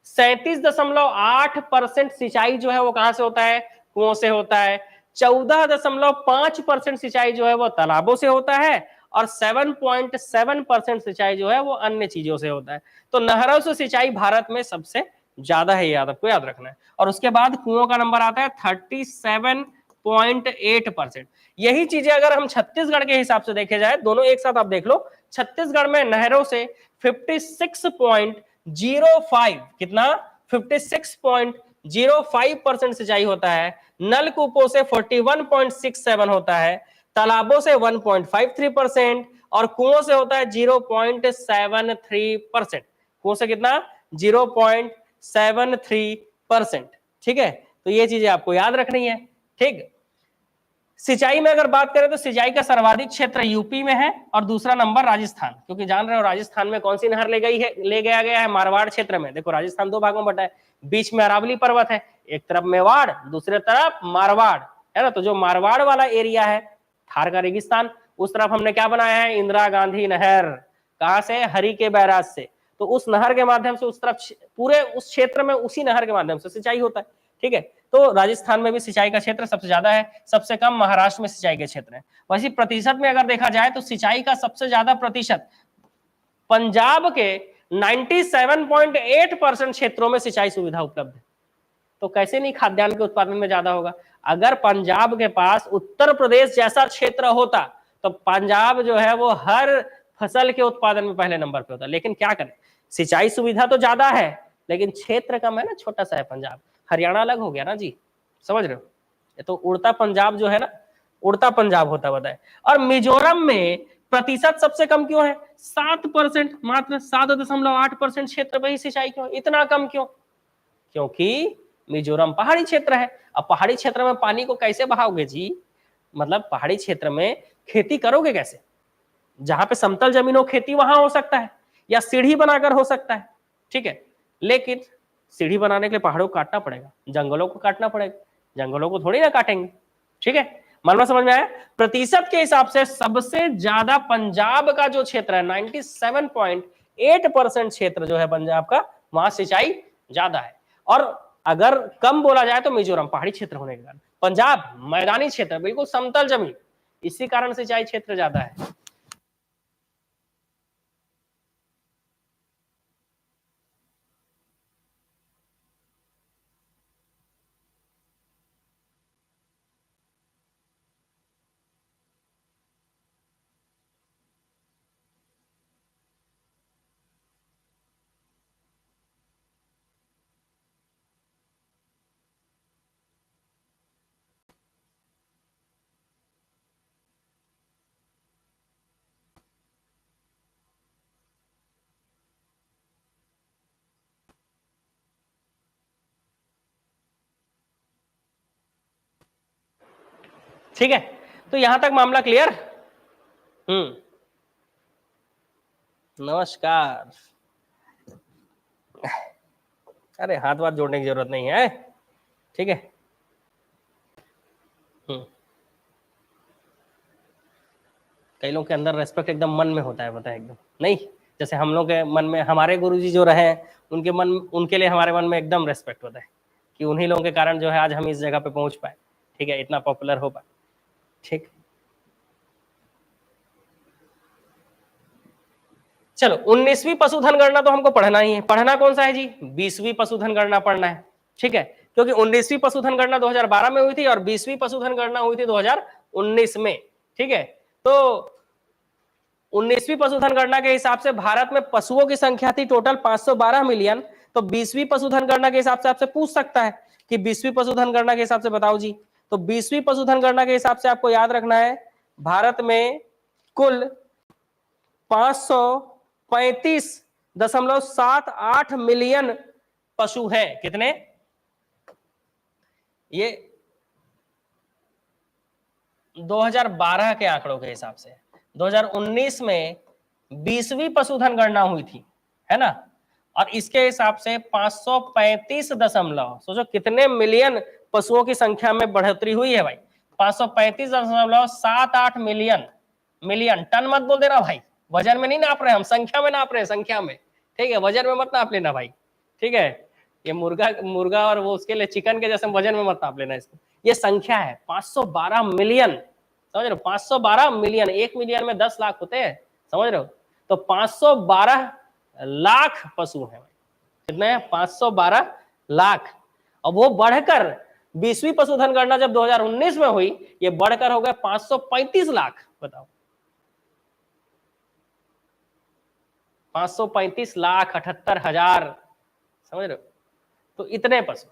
37.8% सिंचाई जो है वो कहां से होता है, कुओं से होता है, 14.5% सिंचाई जो है वो तालाबों से होता है, और 7.7% सिंचाई जो है वो अन्य चीजों से होता है। तो नहरों से सिंचाई भारत में सबसे ज्यादा है, याद आपको याद रखना है। और उसके बाद कुओं का नंबर आता है 37.8%। यही चीजें अगर हम छत्तीसगढ़ के हिसाब से देखे जाए, दोनों एक साथ आप देख लो, छत्तीसगढ़ में नहरों से 56.05, कितना, 56.05% सिंचाई होता है, नलकूपों से 41.67 होता है, तालाबों से 1.53% और कुओं से होता है 0.73%। कुओं से कितना, 0.73%, ठीक है। तो ये चीजें आपको याद रखनी है, ठीक। सिंचाई में अगर बात करें तो सिंचाई का सर्वाधिक क्षेत्र यूपी में है और दूसरा नंबर राजस्थान, क्योंकि जान रहे हो राजस्थान में कौन सी नहर ले गया है मारवाड़ क्षेत्र में। देखो राजस्थान दो भागों में बटा है, बीच में अरावली पर्वत है, एक तरफ मेवाड़ दूसरे तरफ मारवाड़, है ना। तो जो मारवाड़ वाला एरिया है थार का रेगिस्तान, उस तरफ हमने क्या बनाया है, इंदिरा गांधी नहर। कहां से, हरि के बैराज से। तो उस नहर के माध्यम से उस तरफ पूरे उस क्षेत्र में उसी नहर के माध्यम से सिंचाई होता है, ठीक है। तो राजस्थान में भी सिंचाई का क्षेत्र सबसे ज्यादा है, सबसे कम महाराष्ट्र में सिंचाई के क्षेत्र है। वैसे प्रतिशत में अगर देखा जाए तो सिंचाई का सबसे ज्यादा प्रतिशत पंजाब के 97.8% क्षेत्रों में सिंचाई सुविधा उपलब्ध है। तो कैसे नहीं खाद्यान्न के उत्पादन में ज्यादा होगा। अगर पंजाब के पास उत्तर प्रदेश जैसा क्षेत्र होता तो पंजाब जो है वो हर फसल के उत्पादन में पहले नंबर पे होता। लेकिन क्या करें, सिंचाई सुविधा तो ज्यादा है लेकिन क्षेत्र कम है ना, छोटा सा है पंजाब। हरियाणा अलग हो गया ना जी, समझ रहे हो। ये तो उड़ता पंजाब जो है ना, उड़ता पंजाब होता बताए। और मिजोरम में प्रतिशत सबसे कम क्यों है, 7%, मात्र 7.8% क्षेत्र में ही सिंचाई क्यों, इतना कम क्यों? क्योंकि मिजोरम पहाड़ी क्षेत्र है। अब पहाड़ी क्षेत्र में पानी को कैसे बहाओगे जी, मतलब पहाड़ी क्षेत्र में खेती करोगे कैसे? जहां पे समतल जमीन हो खेती वहां हो सकता है, या सीढ़ी बनाकर हो सकता है, ठीक है। लेकिन सीढ़ी बनाने के लिए पहाड़ों को काटना पड़ेगा, जंगलों को काटना पड़ेगा, जंगलों को थोड़ी ना काटेंगे, ठीक है। मालूम समझ में आया। प्रतिशत के हिसाब से सबसे ज्यादा पंजाब का जो क्षेत्र है 97.8% क्षेत्र जो है पंजाब का, वहां सिंचाई ज्यादा है। और अगर कम बोला जाए तो मिजोरम पहाड़ी क्षेत्र होने के कारण, पंजाब मैदानी क्षेत्र, बिल्कुल समतल जमीन, इसी कारण सिंचाई क्षेत्र ज्यादा है। ठीक है, तो यहां तक मामला क्लियर। नमस्कार। अरे हाथ वाथ जोड़ने की जरूरत नहीं है, ठीक है। कई लोग के अंदर रेस्पेक्ट एकदम मन में होता है, पता है, एकदम नहीं। जैसे हम लोग के मन में, हमारे गुरुजी जो रहे उनके मन, उनके लिए हमारे मन में एकदम रेस्पेक्ट होता है कि उन्हीं लोगों के कारण जो है आज हम इस जगह पे पहुंच पाए, ठीक है, इतना पॉपुलर हो पाए, ठीक। चलो 19वीं पशुधन गणना तो हमको पढ़ना ही है। पढ़ना कौन सा है जी, 20वीं पशुधन गणना पढ़ना है, ठीक है। क्योंकि 19वीं पशुधन गणना 2012 में हुई थी और 20वीं पशुधन गणना हुई थी 2019 में, ठीक है। तो 19वीं पशुधन गणना के हिसाब से भारत में पशुओं की संख्या थी टोटल 512 मिलियन। तो 20वीं पशुधन गणना के हिसाब से आपसे पूछ सकता है कि 20वीं पशुधन गणना के हिसाब से बताओ जी। तो 20वीं पशुधन गणना के हिसाब से आपको याद रखना है भारत में कुल 535.78 मिलियन पशु हैं। कितने? ये 2012 के आंकड़ों के हिसाब से। 2019 में 20वीं पशुधन गणना हुई थी, है ना, और इसके हिसाब से 535 दशमलव, सोचो कितने मिलियन पशुओं की संख्या में बढ़ोतरी हुई है भाई, 535.78 मिलियन। मिलियन, टन मत बोल देना भाई, वजन में नहीं नाप रहे हम, संख्या में नाप रहे हैं, संख्या में, ठीक है। वजन में मत नाप लेना भाई, ठीक है। ये मुर्गा और वो उसके लिए चिकन के जैसे वजन में मत नाप लेना इसको। ये संख्या है 512 मिलियन, समझ रहे हो, 512 मिलियन। 1 मिलियन में 10 लाख होते हैं, समझ रहे हो। तो 512 लाख पशु हैं, कितने हैं, 512 लाख। और वो बढ़कर 20वीं पशुधन गणना जब 2019 में हुई, ये बढ़कर हो गया 535 लाख। बताओ, 535,78,000, समझ रहे हो। तो इतने पशु,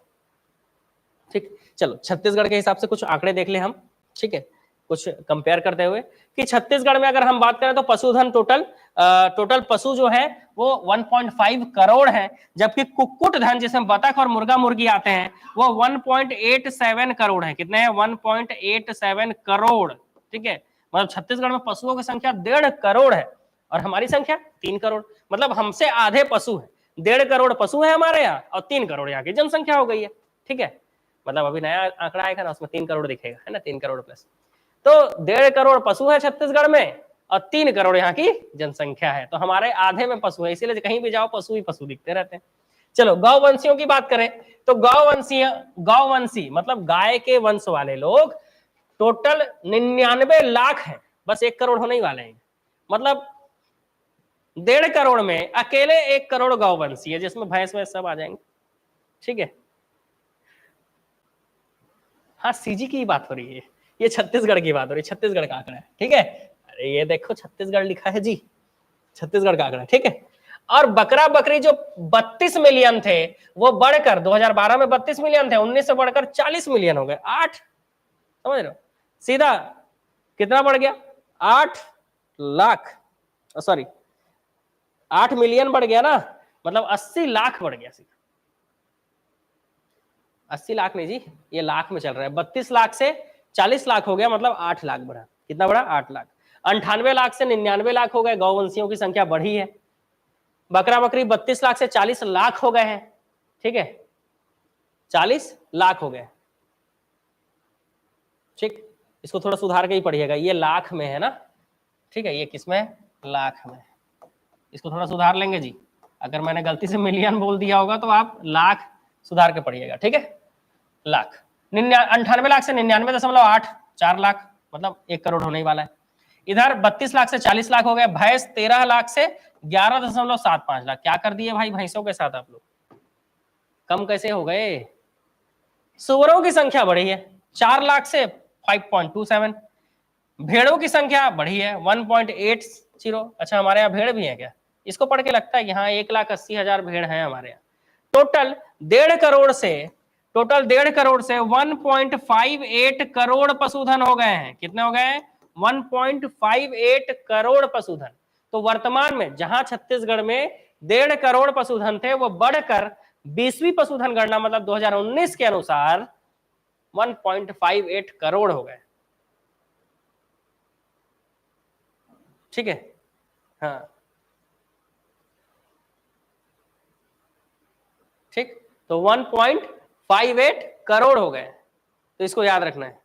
ठीक। चलो छत्तीसगढ़ के हिसाब से कुछ आंकड़े देख ले हम, ठीक है। कुछ कंपेयर करते हुए कि छत्तीसगढ़ में अगर हम बात करें तो पशुधन टोटल पशु जो है वो 1.5 करोड़ है, जबकि कुक्कुट धन जिसमें बतख और मुर्गा मुर्गी आते हैं वो 1.87 करोड़ है। कितने हैं? 1.87 करोड़। ठीक है, मतलब छत्तीसगढ़ में पशुओं की संख्या 1.5 करोड़ है और हमारी संख्या 3 करोड़, मतलब हमसे आधे पशु है। 1.5 करोड़ पशु है हमारे यहाँ और 3 करोड़ यहाँ की जनसंख्या हो गई है। ठीक है, मतलब अभी नया आंकड़ा आएगा ना, उसमें 3 करोड़ दिखेगा, है ना, 3 करोड़ प्लस। तो 1.5 करोड़ पशु है छत्तीसगढ़ में और 3 करोड़ यहाँ की जनसंख्या है, तो हमारे आधे में पशु है, इसीलिए कहीं भी जाओ पशु ही पशु दिखते रहते हैं। चलो गौवंशियों की बात करें तो गौवंशी मतलब गाय के वंश वाले लोग टोटल 99 लाख है, बस 1 करोड़ होने ही वाले हैं। मतलब 1.5 करोड़ में अकेले 1 करोड़ गौवंशी है, जिसमें भैंस वैंस सब आ जाएंगे। ठीक है, हाँ सीजी की बात हो रही है, ये छत्तीसगढ़ की बात हो रही है, छत्तीसगढ़ का आंकड़ा है। ठीक है, अरे ये देखो छत्तीसगढ़ लिखा है जी, छत्तीसगढ़ का आंकड़ा। ठीक है, और बकरा बकरी जो 32 मिलियन थे वो बढ़कर 2012 में 32 मिलियन थे, 19 से बढ़कर 40 मिलियन हो गए। 8, समझ रहे हो, सीधा कितना बढ़ गया? 8 लाख, सॉरी 8 मिलियन बढ़ गया ना, मतलब 80 लाख बढ़ गया सीधा। 80 लाख नहीं जी, ये लाख में चल रहा है। 32 लाख से 40 लाख हो गया, मतलब 8 लाख बढ़ा। कितना बढ़ा? 8 लाख। 98 लाख से 99 लाख हो गए, गौवंशियों की संख्या बढ़ी है। बकरा बकरी 32 लाख से 40 लाख हो गए हैं। ठीक है, 40 लाख हो गए। ठीक, इसको थोड़ा सुधार के ही पढ़िएगा, ये लाख में है ना। ठीक है, ये किसमें है? लाख में। इसको थोड़ा सुधार लेंगे जी, अगर मैंने गलती से मिलियन बोल दिया होगा तो आप लाख सुधार के पढ़िएगा। ठीक है, लाख 98 लाख से 99.8, 4 लाख, मतलब 1 करोड़ होने ही वाला है। इधर 32 लाख से 40 लाख हो गए। भैंस 13 लाख से 11.75 लाख। क्या कर दिए भाई भैंसों के साथ आप लोग, कम कैसे हो गए? सुअरों की संख्या बढ़ी है 4 लाख से 5.27। भेड़ों की संख्या बढ़ी है 1.80। अच्छा, हमारे यहाँ भेड़ भी है क्या? इसको पढ़ के लगता है कि हाँ 1,80,000 भेड़ हैं हमारे यहाँ। टोटल 1.5 करोड़ से 1.58 करोड़ पशुधन हो गए हैं। कितने हो गए हैं? 1.58 करोड़ पशुधन। तो वर्तमान में जहां छत्तीसगढ़ में 1.5 करोड़ पशुधन थे वो बढ़कर 20वीं पशुधन गणना मतलब 2019 के अनुसार 1.58 करोड़ हो गए। ठीक है, हाँ ठीक, तो 1.58 करोड़ हो गए, तो इसको याद रखना है।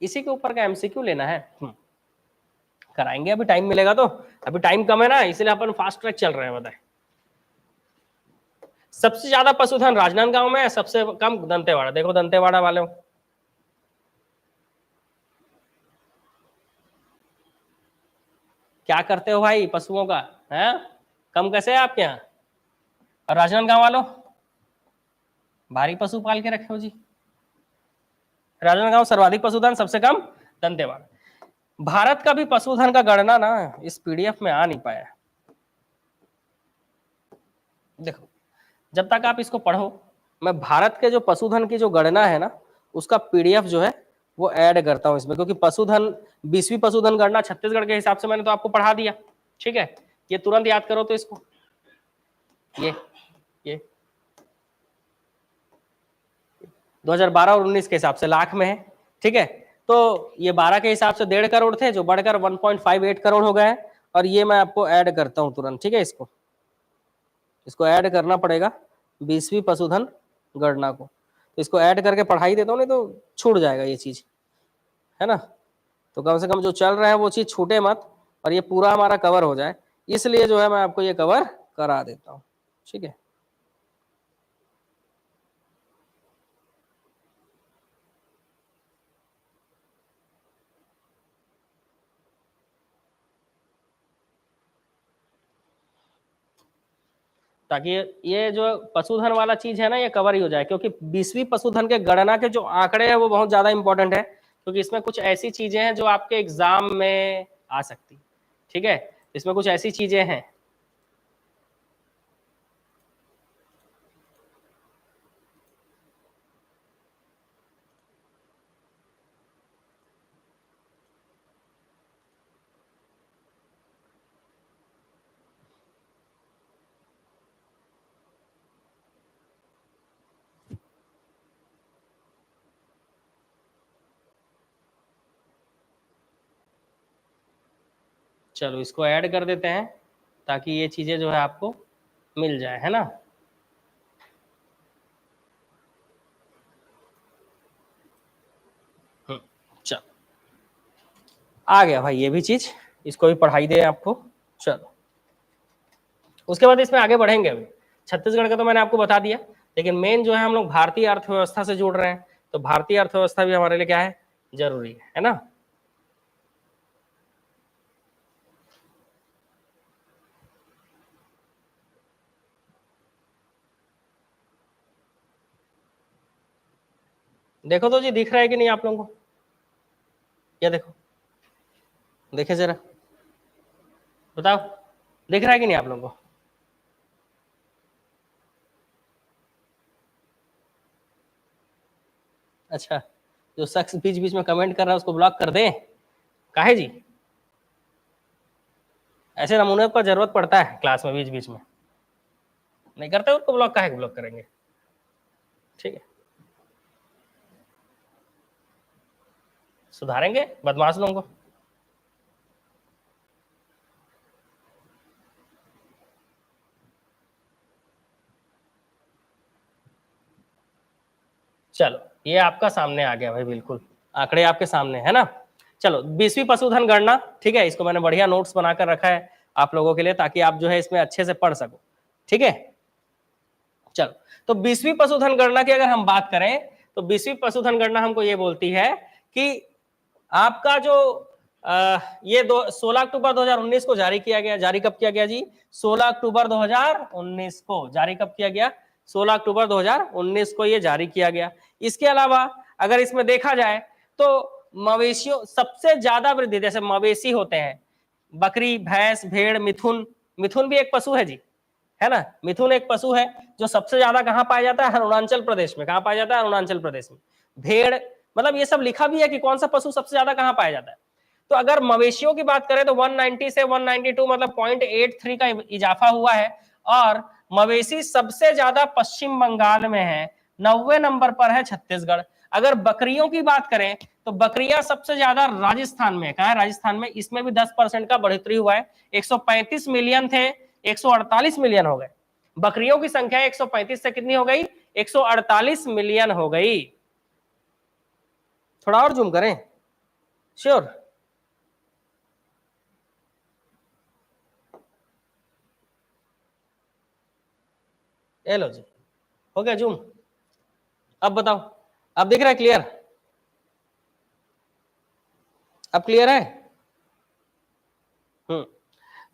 इसी के ऊपर का एमसीक्यू लेना है, कराएंगे, अभी टाइम मिलेगा तो। अभी टाइम कम है ना, इसलिए अपन फास्ट ट्रैक चल रहे हैं। बताए सबसे ज्यादा पशुधन राजनांदगांव में है, सबसे कम दंतेवाड़ा। देखो दंतेवाड़ा वाले क्या करते हो भाई पशुओं का, है कम कैसे है आपके यहाँ? और राजनांदगांव वालों भारी पशु पाल के रखे हो जी। राजनांदगांव सर्वाधिक पशुधन, सबसे कम दंतेवाड़ा। भारत का भी पशुधन का गणना ना इस पीडीएफ में आ नहीं पाया। देखो जब तक आप इसको पढ़ो, मैं भारत के जो पशुधन की जो गणना है ना उसका पीडीएफ जो है वो ऐड करता हूं इसमें, क्योंकि पशुधन 20वीं पशुधन गणना छत्तीसगढ़ के हिसाब से मैंने तो आपको पढ़ा दिया। ठीक है, ये तुरंत याद करो तो इसको, ये 2012 और 19 के हिसाब से लाख में है। ठीक है, तो ये 12 के हिसाब से 1.5 करोड़ थे जो बढ़कर 1.58 करोड़ हो गए हैं। और ये मैं आपको ऐड करता हूं तुरंत। ठीक है, इसको ऐड करना पड़ेगा 20वीं पशुधन गणना को, तो इसको ऐड करके पढ़ाई देता हूँ, नहीं तो छूट जाएगा ये चीज, है ना। तो कम से कम जो चल रहा है वो चीज छूटे मत और ये पूरा हमारा कवर हो जाए, इसलिए जो है मैं आपको ये कवर करा देता हूँ। ठीक है, ताकि ये जो पशुधन वाला चीज है ना ये कवर ही हो जाए, क्योंकि 20वीं पशुधन के गणना के जो आंकड़े हैं वो बहुत ज्यादा इंपॉर्टेंट है, क्योंकि इसमें कुछ ऐसी चीजें हैं जो आपके एग्जाम में आ सकती। ठीक है, इसमें कुछ ऐसी चीजें हैं। चलो इसको ऐड कर देते हैं ताकि ये चीजें जो है आपको मिल जाए, है ना। चलो आ गया भाई ये भी चीज, इसको भी पढ़ाई दे आपको। चलो उसके बाद इसमें आगे बढ़ेंगे। अभी छत्तीसगढ़ का तो मैंने आपको बता दिया, लेकिन मेन जो है हम लोग भारतीय अर्थव्यवस्था से जुड़ रहे हैं, तो भारतीय अर्थव्यवस्था भी हमारे लिए क्या है, जरूरी है ना। देखो तो जी दिख रहा है कि नहीं आप लोगों को, ये देखो, देखे जरा, बताओ दिख रहा है कि नहीं आप लोगों को। अच्छा, जो शख्स बीच बीच में कमेंट कर रहा है उसको ब्लॉक कर दें, काहे जी, ऐसे नमूने का जरूरत पड़ता है क्लास में, बीच बीच में नहीं करते उनको ब्लॉक, काहे ब्लॉक करेंगे, ठीक है, सुधारेंगे बदमाश लोगों को। चलो ये आपका सामने आ गया भाई, बिल्कुल आंकड़े आपके सामने है ना। चलो 20वीं पशुधन गणना, ठीक है, इसको मैंने बढ़िया नोट्स बनाकर रखा है आप लोगों के लिए ताकि आप जो है इसमें अच्छे से पढ़ सको, ठीक है। चलो तो 20वीं पशुधन गणना की अगर हम बात करें तो 20वीं पशुधन गणना हमको ये बोलती है कि आपका जो ये 16 अक्टूबर 2019 को जारी किया गया। जारी कब किया गया जी, 16 अक्टूबर 2019 को जारी कब किया गया, 16 अक्टूबर 2019 को ये जारी किया गया। इसके अलावा अगर इसमें देखा जाए तो मवेशियों सबसे ज्यादा वृद्धि, जैसे मवेशी होते हैं बकरी, भैंस, भेड़, मिथुन, मिथुन भी एक पशु है जी, है ना, मिथुन एक पशु है जो सबसे ज्यादा कहाँ पाया जाता है, अरुणाचल प्रदेश में। कहाँ पाया जाता है, अरुणाचल प्रदेश में। भेड़, मतलब ये सब लिखा भी है कि कौन सा पशु सबसे ज्यादा कहाँ पाया जाता है। तो अगर मवेशियों की बात करें तो 190 से 192 मतलब 0.83 का इजाफा हुआ है, और मवेशी सबसे ज्यादा पश्चिम बंगाल में है, 90 नंबर पर है छत्तीसगढ़। अगर बकरियों की बात करें तो बकरियां सबसे ज्यादा राजस्थान में, कहा है, राजस्थान में। इसमें भी 10% का बढ़ोतरी हुआ है, 135 मिलियन थे 148 मिलियन हो गए। बकरियों की संख्या 135 से कितनी हो गई, 148 मिलियन हो गई। थोड़ा और जूम करें, श्योर, ये लो जी, हो गया जूम। अब बताओ, अब दिख रहा है क्लियर, अब क्लियर है।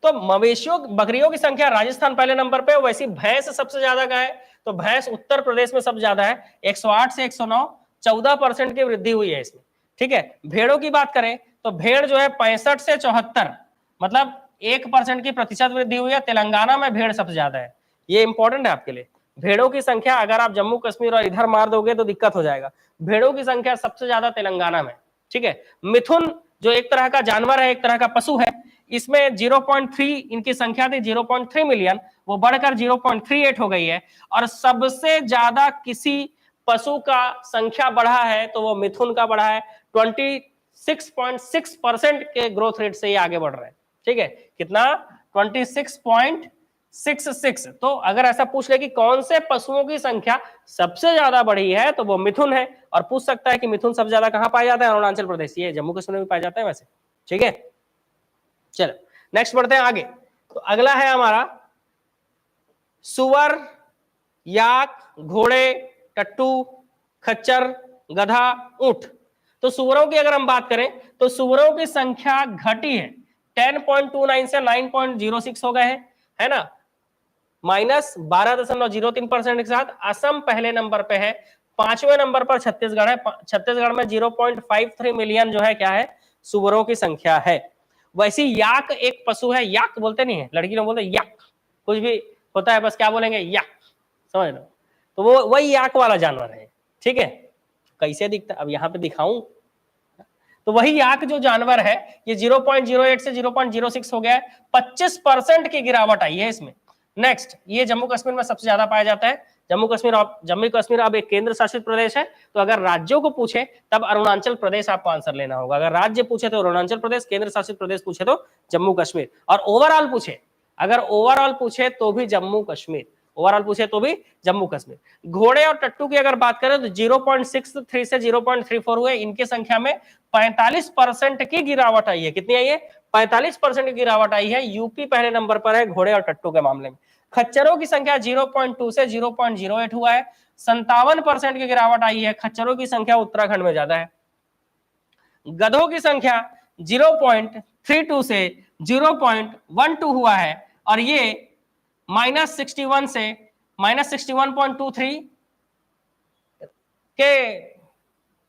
तो मवेशियों, बकरियों की संख्या राजस्थान पहले नंबर पे, वैसी भैंस सबसे ज्यादा का है, तो भैंस उत्तर प्रदेश में सबसे ज्यादा है, 108 से 109, 14% की वृद्धि हुई है इसमें, ठीक है। भेड़ों की बात करें तो भेड़ जो है 65 से 74, मतलब 1% की प्रतिशत वृद्धि हुई है। तेलंगाना में भेड़ सबसे ज्यादा है, ये इंपॉर्टेंट है आपके लिए। भेड़ों की संख्या अगर आप जम्मू कश्मीर और इधर मार दोगे तो दिक्कत हो जाएगा। भेड़ों की संख्या सबसे ज्यादा तेलंगाना में, ठीक है। मिथुन जो एक तरह का जानवर है, एक तरह का पशु है, इसमें 0.3 इनकी संख्या थी, 0.3 मिलियन, वो बढ़कर 0.38 हो गई है। और सबसे ज्यादा किसी पशु का संख्या बढ़ा है तो वो मिथुन का बढ़ा है, 26.6% के ग्रोथ रेट से ये आगे बढ़ रहा है, ठीक है। कितना, 26.66। तो अगर ऐसा पूछ ले कि कौन से पशुओं की संख्या सबसे ज्यादा बढ़ी है तो वो मिथुन है। और पूछ सकता है कि मिथुन सबसे ज्यादा कहां पाया जाता है, अरुणाचल प्रदेश, ये जम्मू कश्मीर में पाया जाता है वैसे, ठीक है। चलो नेक्स्ट बढ़ते हैं आगे। तो अगला है हमारा सुअर, याक, घोड़े, टट्टू, खच्चर, गधा, ऊंट। तो सुअरों की अगर हम बात करें तो सुअरों की संख्या घटी है, 10.29 से 9.06 हो गए हैं, है ना, माइनस 12.03% के साथ। असम पहले नंबर पे है, 5वें नंबर पर छत्तीसगढ़ है। छत्तीसगढ़ में 0.53 मिलियन जो है क्या है, सुअरों की संख्या है। वैसी याक एक पशु है, याक बोलते नहीं है, लड़की लोग बोलते याक, कुछ भी होता है बस क्या बोलेंगे, याक, समझ लो। तो वो वही याक वाला जानवर है, ठीक है। कैसे दिखता, अब यहाँ पे दिखाऊं, तो वही याक जो जानवर है ये 0.08 से 0.06 हो गया है, 25% की गिरावट आई है इसमें। नेक्स्ट, ये जम्मू कश्मीर में सबसे ज्यादा पाया जाता है। जम्मू कश्मीर अब एक केंद्र शासित प्रदेश है, तो अगर राज्यों को पूछे तब अरुणाचल प्रदेश आपको आंसर लेना होगा। अगर राज्य पूछे तो अरुणाचल प्रदेश, केंद्र शासित प्रदेश पूछे तो जम्मू कश्मीर, और ओवरऑल पूछे, अगर ओवरऑल पूछे तो भी जम्मू कश्मीर, ओवरऑल पूछे तो भी जम्मू कश्मीर। घोड़े और टट्टू की अगर बात करें तो 0.63 से 0.34 हुए, इनकी संख्या में 45% की गिरावट आई है। कितनी आई है? 45% की गिरावट आई है। यूपी पहले नंबर पर है घोड़े और टट्टू के मामले में। खच्चरों की संख्या 0.2 से 0.08 हुआ है, 57% की गिरावट आई है। खच्चरों की संख्या उत्तराखंड में ज्यादा है। गधों की संख्या 0.32 से 0.12 हुआ है, और ये -61 से -61.23 के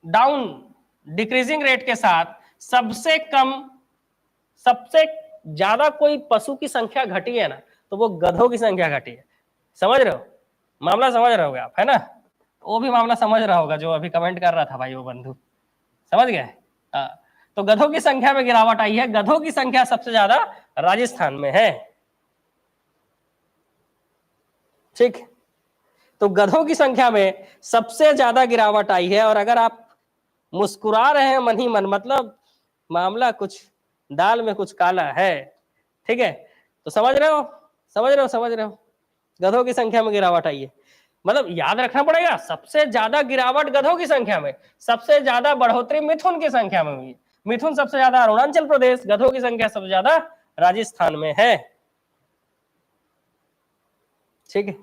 डाउन डिक्रीजिंग रेट के साथ सबसे ज्यादा कोई पशु की संख्या घटी है ना, तो वो गधों की संख्या घटी है। समझ रहे हो मामला? समझ रहे होगे आप, है ना? वो भी मामला समझ रहा होगा जो अभी कमेंट कर रहा था भाई, वो बंधु समझ गए। तो गधों की संख्या में गिरावट आई है। गधों की संख्या सबसे ज्यादा राजस्थान में है। ठीक, तो गधों की संख्या में सबसे ज्यादा गिरावट आई है। और अगर आप मुस्कुरा रहे हैं मन ही मन, मतलब मामला कुछ दाल में कुछ काला है, ठीक है? तो समझ रहे हो गधों की संख्या में गिरावट आई है। मतलब याद रखना पड़ेगा, सबसे ज्यादा गिरावट गधों की संख्या में, सबसे ज्यादा बढ़ोतरी मिथुन की संख्या में हुई है। मिथुन सबसे ज्यादा अरुणाचल प्रदेश, गधों की संख्या सबसे ज्यादा राजस्थान में है। ठीक है,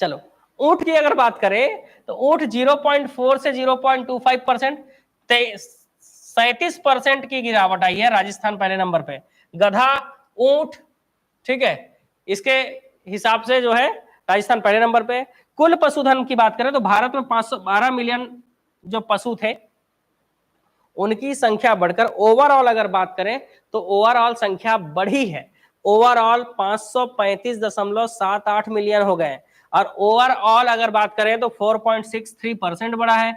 चलो ऊंट की अगर बात करें तो ऊंट 0.4 से 0.25%, 37% की गिरावट आई है। राजस्थान पहले नंबर पे, गधा, ऊंट, ठीक है, इसके हिसाब से जो है राजस्थान पहले नंबर पे। कुल पशुधन की बात करें तो भारत में 512 मिलियन जो पशु थे, उनकी संख्या बढ़कर ओवरऑल अगर बात करें तो ओवरऑल संख्या बढ़ी है। ओवरऑल 535.78 मिलियन हो गए, और ओवरऑल अगर बात करें तो 4.63% बढ़ा है।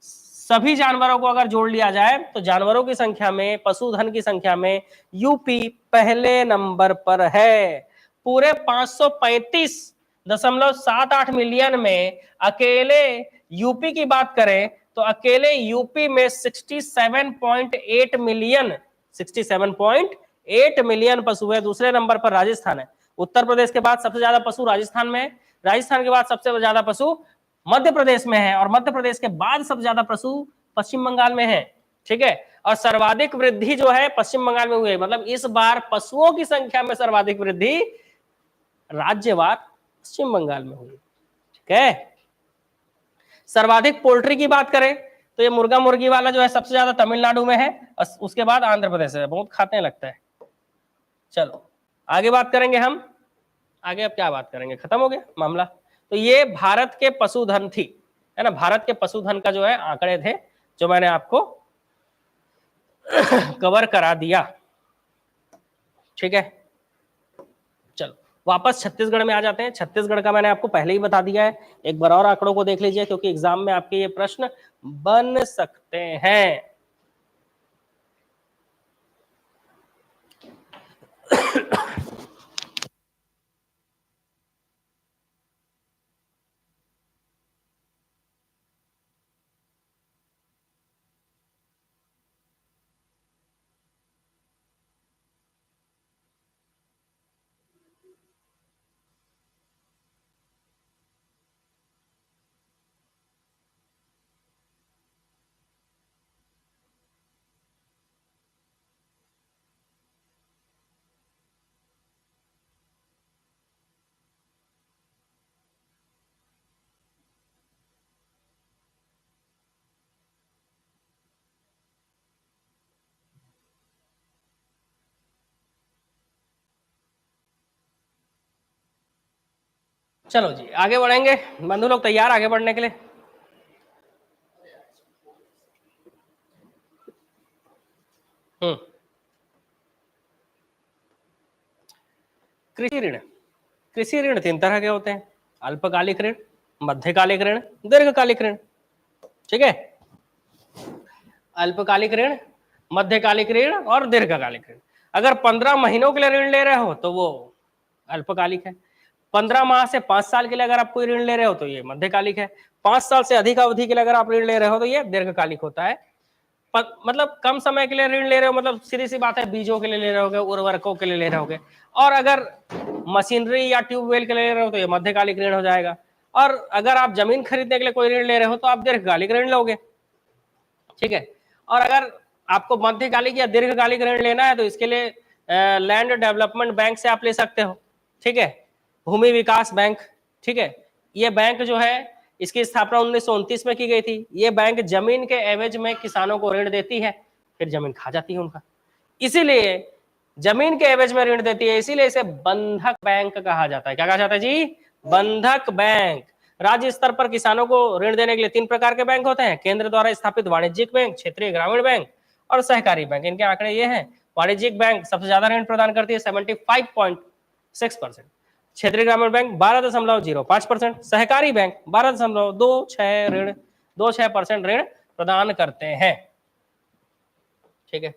सभी जानवरों को अगर जोड़ लिया जाए तो जानवरों की संख्या में, पशुधन की संख्या में यूपी पहले नंबर पर है। पूरे 535.78 मिलियन में अकेले यूपी की बात करें तो अकेले यूपी में 67.8 मिलियन पशु है। दूसरे नंबर पर राजस्थान है। उत्तर प्रदेश के बाद सबसे ज्यादा पशु राजस्थान में है। राजस्थान के बाद सबसे ज्यादा पशु मध्य प्रदेश में है, और मध्य प्रदेश के बाद सबसे ज्यादा पशु पश्चिम बंगाल में है। ठीक है, और सर्वाधिक वृद्धि जो है पश्चिम बंगाल में हुई है। मतलब इस बार पशुओं की संख्या में सर्वाधिक वृद्धि राज्यवार पश्चिम बंगाल में हुई। ठीक है, सर्वाधिक पोल्ट्री की बात करें तो ये मुर्गा मुर्गी वाला जो है सबसे ज्यादा तमिलनाडु में है, और उसके बाद आंध्र प्रदेश है। बहुत खाते हैं लगता है। चलो आगे बात करेंगे हम। आगे अब क्या बात करेंगे, खत्म हो गया मामला। तो ये भारत के पशुधन थी, है ना, भारत के पशुधन का जो है आंकड़े थे जो मैंने आपको कवर करा दिया। ठीक है, चलो वापस छत्तीसगढ़ में आ जाते हैं। छत्तीसगढ़ का मैंने आपको पहले ही बता दिया है। एक बार और आंकड़ों को देख लीजिए, क्योंकि एग्जाम में आपके ये प्रश्न बन सकते हैं। चलो जी आगे बढ़ेंगे। बंधु लोग तैयार आगे बढ़ने के लिए? कृषि ऋण 3 तरह के होते हैं: अल्पकालिक ऋण, मध्यकालिक ऋण, दीर्घकालिक ऋण। ठीक है, अल्पकालिक ऋण, मध्यकालिक ऋण और दीर्घकालिक ऋण। अगर 15 महीनों के लिए ऋण ले रहे हो तो वो अल्पकालिक है। 15 माह से 5 साल के लिए अगर आप कोई ऋण ले रहे हो तो ये मध्यकालिक है। 5 साल से अधिक अवधि के लिए अगर आप ऋण ले रहे हो तो ये दीर्घकालिक होता है। मतलब कम समय के लिए ऋण ले रहे हो, मतलब सीधी सी बात है, बीजों के लिए ले रहे होगे, उर्वरकों के लिए ले रहे होगे। और अगर मशीनरी या ट्यूबवेल के लिए ले रहे हो तो ये मध्यकालिक ऋण हो जाएगा। और अगर आप जमीन खरीदने के लिए कोई ऋण ले रहे हो तो आप दीर्घकालिक ऋण लोगे, ठीक है। और अगर आपको मध्यकालिक या दीर्घकालिक ऋण लेना है तो इसके लिए लैंड डेवलपमेंट बैंक से आप ले सकते हो, ठीक है, भूमि विकास बैंक, ठीक है। ये बैंक जो है इसकी स्थापना 1929 में की गई थी। ये बैंक जमीन के एवज में किसानों को ऋण देती है, फिर जमीन खा जाती है उनका, इसीलिए जमीन के एवज में ऋण देती है, इसीलिए इसे बंधक बैंक कहा जाता है। क्या कहा जाता है जी? बंधक बैंक। राज्य स्तर पर किसानों को ऋण देने के लिए 3 प्रकार के बैंक होते हैं, केंद्र द्वारा स्थापित वाणिज्यिक बैंक, क्षेत्रीय ग्रामीण बैंक और सहकारी बैंक। इनके आंकड़े ये हैं, वाणिज्यिक बैंक सबसे ज्यादा ऋण प्रदान करती है 75.6%, क्षेत्रीय ग्रामीण बैंक 12.05%, सहकारी बैंक 12.26% ऋण प्रदान करते हैं, ठीक है।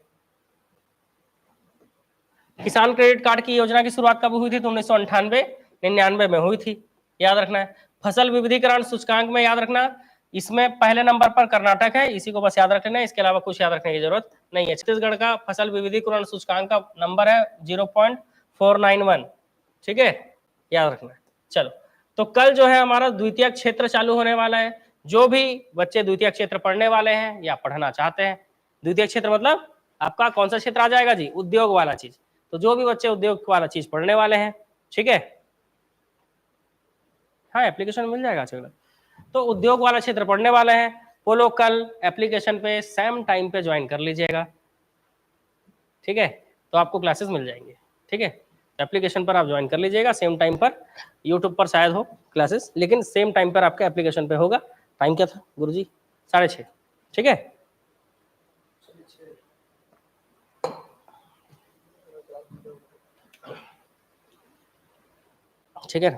किसान क्रेडिट कार्ड की योजना की शुरुआत कब हुई थी? तो 1998-99 में हुई थी, याद रखना है। फसल विविधीकरण सूचकांक में याद रखना, इसमें पहले नंबर पर कर्नाटक है, इसी को बस याद रख लेना, इसके अलावा कुछ याद रखने की जरूरत नहीं है। छत्तीसगढ़ का फसल विविधीकरण सूचकांक का नंबर है 0.491, ठीक है, याद रखना है। चलो, तो कल जो है हमारा द्वितीय क्षेत्र चालू होने वाला है। जो भी बच्चे द्वितीय क्षेत्र पढ़ने वाले हैं या पढ़ना चाहते हैं, द्वितीय क्षेत्र मतलब आपका कौन सा क्षेत्र आ जाएगा जी? उद्योग वाला चीज। तो जो भी बच्चे उद्योग वाला चीज पढ़ने वाले हैं, ठीक है, हाँ एप्लीकेशन मिल जाएगा चलो। तो उद्योग वाला क्षेत्र पढ़ने वाले हैं वो लोग कल एप्लीकेशन पे सेम टाइम पे ज्वाइन कर लीजिएगा, ठीक है, तो आपको क्लासेस मिल जाएंगे, ठीक है। एप्लीकेशन पर आप ज्वाइन कर लीजिएगा सेम टाइम पर, यूट्यूब पर शायद हो क्लासेस, लेकिन सेम टाइम पर आपके एप्लीकेशन पे होगा। टाइम क्या था गुरुजी? 6:30, ठीक है। ठीक है,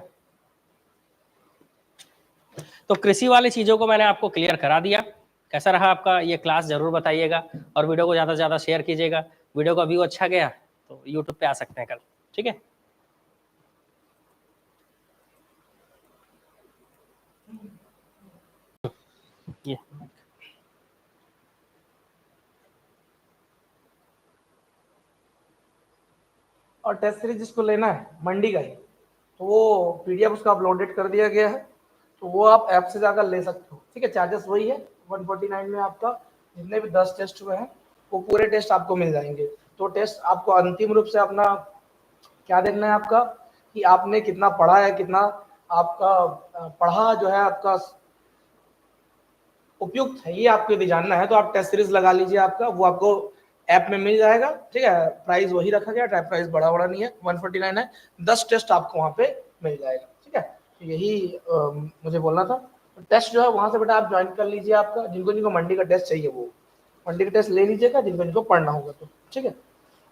तो कृषि वाली चीजों को मैंने आपको क्लियर करा दिया। कैसा रहा आपका ये क्लास जरूर बताइएगा, और वीडियो को ज्यादा से ज्यादा शेयर कीजिएगा। वीडियो का व्यू अच्छा गया तो यूट्यूब पे आ सकते हैं कल, ठीक है। ये और टेस्ट सीरीज जिसको लेना है मंडी का ही, तो वो पीडीएफ उसका अपलोडेड कर दिया गया है, तो वो आप ऐप से जाकर ले सकते हो, ठीक है। चार्जेस वही है 149 में। आपका जितने भी 10 टेस्ट हुए हैं वो पूरे टेस्ट आपको मिल जाएंगे। तो टेस्ट आपको अंतिम रूप से अपना क्या देखना है आपका, कि आपने कितना पढ़ा है, कितना आपका पढ़ा जो है आपका उपयुक्त है, ये आपको यदि जानना है तो आप टेस्ट सीरीज लगा लीजिए। आपका वो आपको ऐप में मिल जाएगा, ठीक है। प्राइस वही रखा गया, प्राइस बड़ा नहीं है, 149 है। 10 टेस्ट आपको वहाँ पे मिल जाएगा, ठीक है। तो यही मुझे बोलना था। टेस्ट जो है वहाँ से बेटा आप ज्वाइन कर लीजिए। आपका जिनको मंडी का टेस्ट चाहिए वो मंडी का टेस्ट ले लीजिएगा, जिनको पढ़ना होगा तो, ठीक है।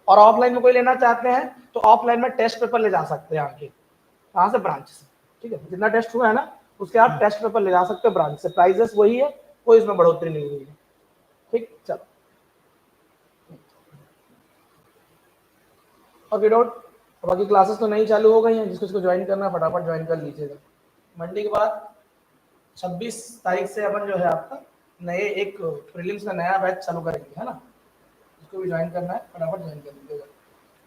और ऑफलाइन में कोई लेना चाहते हैं तो ऑफलाइन में टेस्ट पेपर ले जा सकते हैं आगे, कहाँ से? ब्रांच से, ठीक है। जितना टेस्ट हुआ है ना उसके आप टेस्ट पेपर ले जा सकते हो ब्रांच से। प्राइजेस वही है, कोई इसमें बढ़ोतरी नहीं हुई है, ठीक। चलो, और विदाउट बाकी क्लासेस तो नहीं चालू हो गई हैं, जिसको ज्वाइन करना है फटाफट ज्वाइन कर लीजिएगा। मंडे के बाद 26 तारीख से अपन जो है आपका नए एक प्रीलिम्स का नया बैच चालू करेंगे, है ना। जिसको भी ज्वाइन करना है फटाफट ज्वाइन कर लीजिएगा।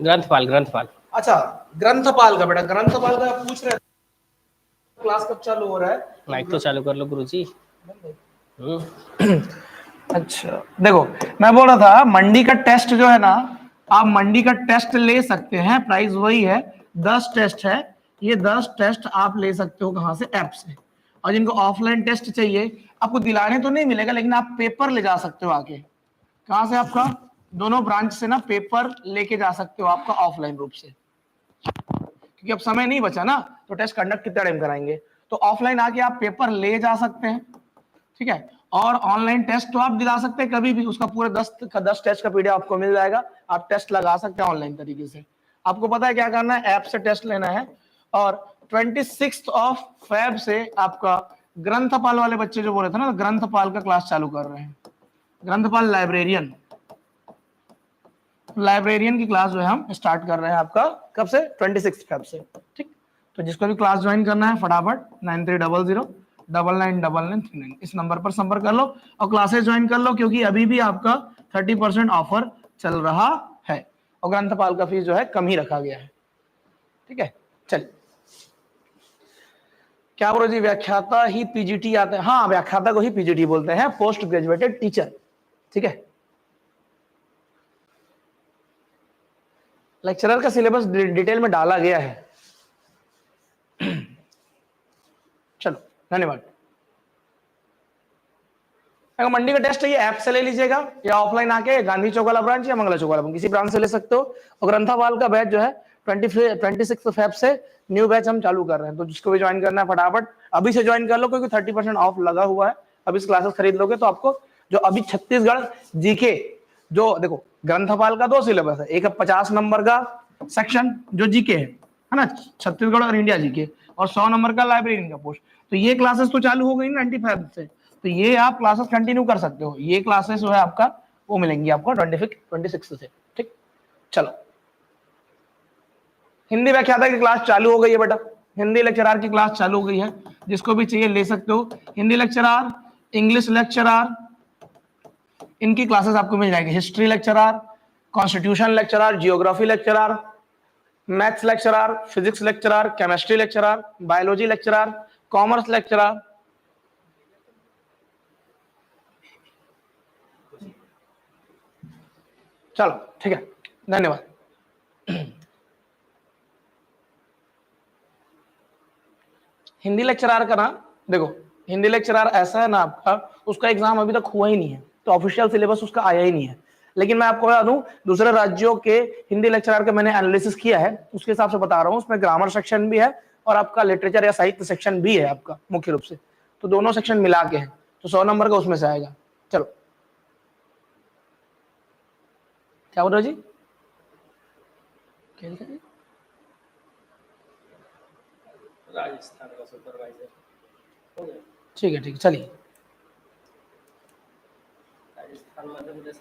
ग्रंथपाल, अच्छा, ग्रंथपाल का बेटा, ग्रंथपाल का पूछ रहे क्लास कब चालू हो रहा है? माइक तो चालू कर लो गुरुजी। अच्छा देखो, मैं बोल रहा था मंडी का टेस्ट जो है ना, आप मंडी का टेस्ट ले सकते हैं। प्राइस वही है, 10 टेस्ट है। ये 10 टेस्ट आप ले सकते हो कहाँ से? ऐप से। और जिनको ऑफलाइन टेस्ट चाहिए, आपको दिलाने तो नहीं मिलेगा, लेकिन आप पेपर ले जा सकते हो आके। कहाँ से? आपका दोनों ब्रांच से ना पेपर लेके जा सकते हो आपका ऑफलाइन रूप से, क्योंकि अब समय नहीं बचा ना, तो टेस्ट कंडक्ट कितना टाइम कराएंगे। तो ऑफलाइन आके आप पेपर ले जा सकते हैं, ठीक है। और ऑनलाइन टेस्ट तो आप दिला सकते हैं कभी भी, उसका पूरे 10 टेस्ट का पीडीएफ आपको मिल जाएगा। आप टेस्ट लगा सकते हैं ऑनलाइन तरीके से। आपको पता है क्या करना है? ऐप से टेस्ट लेना है। और 26 फेब से आपका ग्रंथपाल वाले बच्चे जो बोले थे ना, ग्रंथपाल का क्लास चालू कर रहे हैं। ग्रंथपाल लाइब्रेरियन, लाइब्रेरियन की क्लास जो है हम स्टार्ट कर रहे हैं आपका कब से, 26 फेब से। ठीक, तो जिसको भी क्लास ज्वाइन करना है फटाफट 9300999939 इस नंबर पर संपर्क कर लो और क्लासेस ज्वाइन कर लो, क्योंकि अभी भी आपका 30% ऑफर चल रहा है और ग्रंथपाल का फीस जो है कम ही रखा गया है। ठीक है, चलिए क्या बोलो जी, व्याख्याता ही पीजीटी आते हैं? हाँ, व्याख्याता को ही पीजीटी बोलते हैं, पोस्ट ग्रेजुएटेड टीचर। ठीक है, लेक्चरर का सिलेबस डिटेल में डाला गया है। चलो धन्यवाद। अगर मंडी का टेस्ट है ये ऐप से ले लीजिएगा या ऑफलाइन आके गांधी चौक वाला ब्रांच या मंगला चौक वाला किसी ब्रांच से ले सकते हो। और ग्रंथापाल का बैच जो है 26 फेब से न्यू बैच हम चालू कर रहे हैं, तो जिसको भी ज्वाइन करना है फटाफट अभी से ज्वाइन कर लो, क्योंकि 30% ऑफ लगा हुआ है। अभी इस क्लासेस खरीद लोगे तो आपको जो अभी छत्तीसगढ़ जीके, जो देखो ग्रंथपाल का 2 सिलेबस है, एक है 50 नंबर का सेक्शन जो जीके है ना, छत्तीसगढ़ और इंडिया जीके, और 100 नंबर का लाइब्रेरियन का पोस्ट। तो ये क्लासेस तो चालू हो गई 95 से, तो ये आप क्लासेस कंटिन्यू कर सकते हो। ये क्लासेस जो है आपका वो मिलेंगी आपको 26 से। ठीक, चलो हिंदी व्याख्याता की क्लास चालू हो गई है बेटा, हिंदी लेक्चरार की क्लास चालू हो गई है, जिसको भी चाहिए ले सकते हो। हिंदी लेक्चरार, इंग्लिश लेक्चरार, इनकी क्लासेस आपको मिल जाएगी। History lecturer, constitution lecturer, geography lecturer, maths lecturer, physics lecturer, chemistry lecturer, biology lecturer, commerce lecturer. चलो ठीक है, धन्यवाद। हिंदी लेक्चरार का ना देखो, हिंदी लेक्चरार ऐसा है ना आपका, उसका एग्जाम अभी तक हुआ ही नहीं है, तो ऑफिशियल सिलेबस उसका आया ही नहीं है। लेकिन मैं आपको बता दूं, दूसरे राज्यों के हिंदी लेक्चरार का मैंने एनालिसिस किया है, उसके हिसाब से बता रहा हूँ। उसमें ग्रामर सेक्शन भी है और आपका लिटरेचर या साहित्य सेक्शन भी है आपका मुख्य रूप से, तो दोनों सेक्शन मिला के हैं, तो 100 नंबर का उसमें से आएगा। चलो क्या बोल रहे हो जी, राजस्थान का सुपरवाइजर हो गया। ठीक है चलिए। राजस्थान मध्य प्रदेश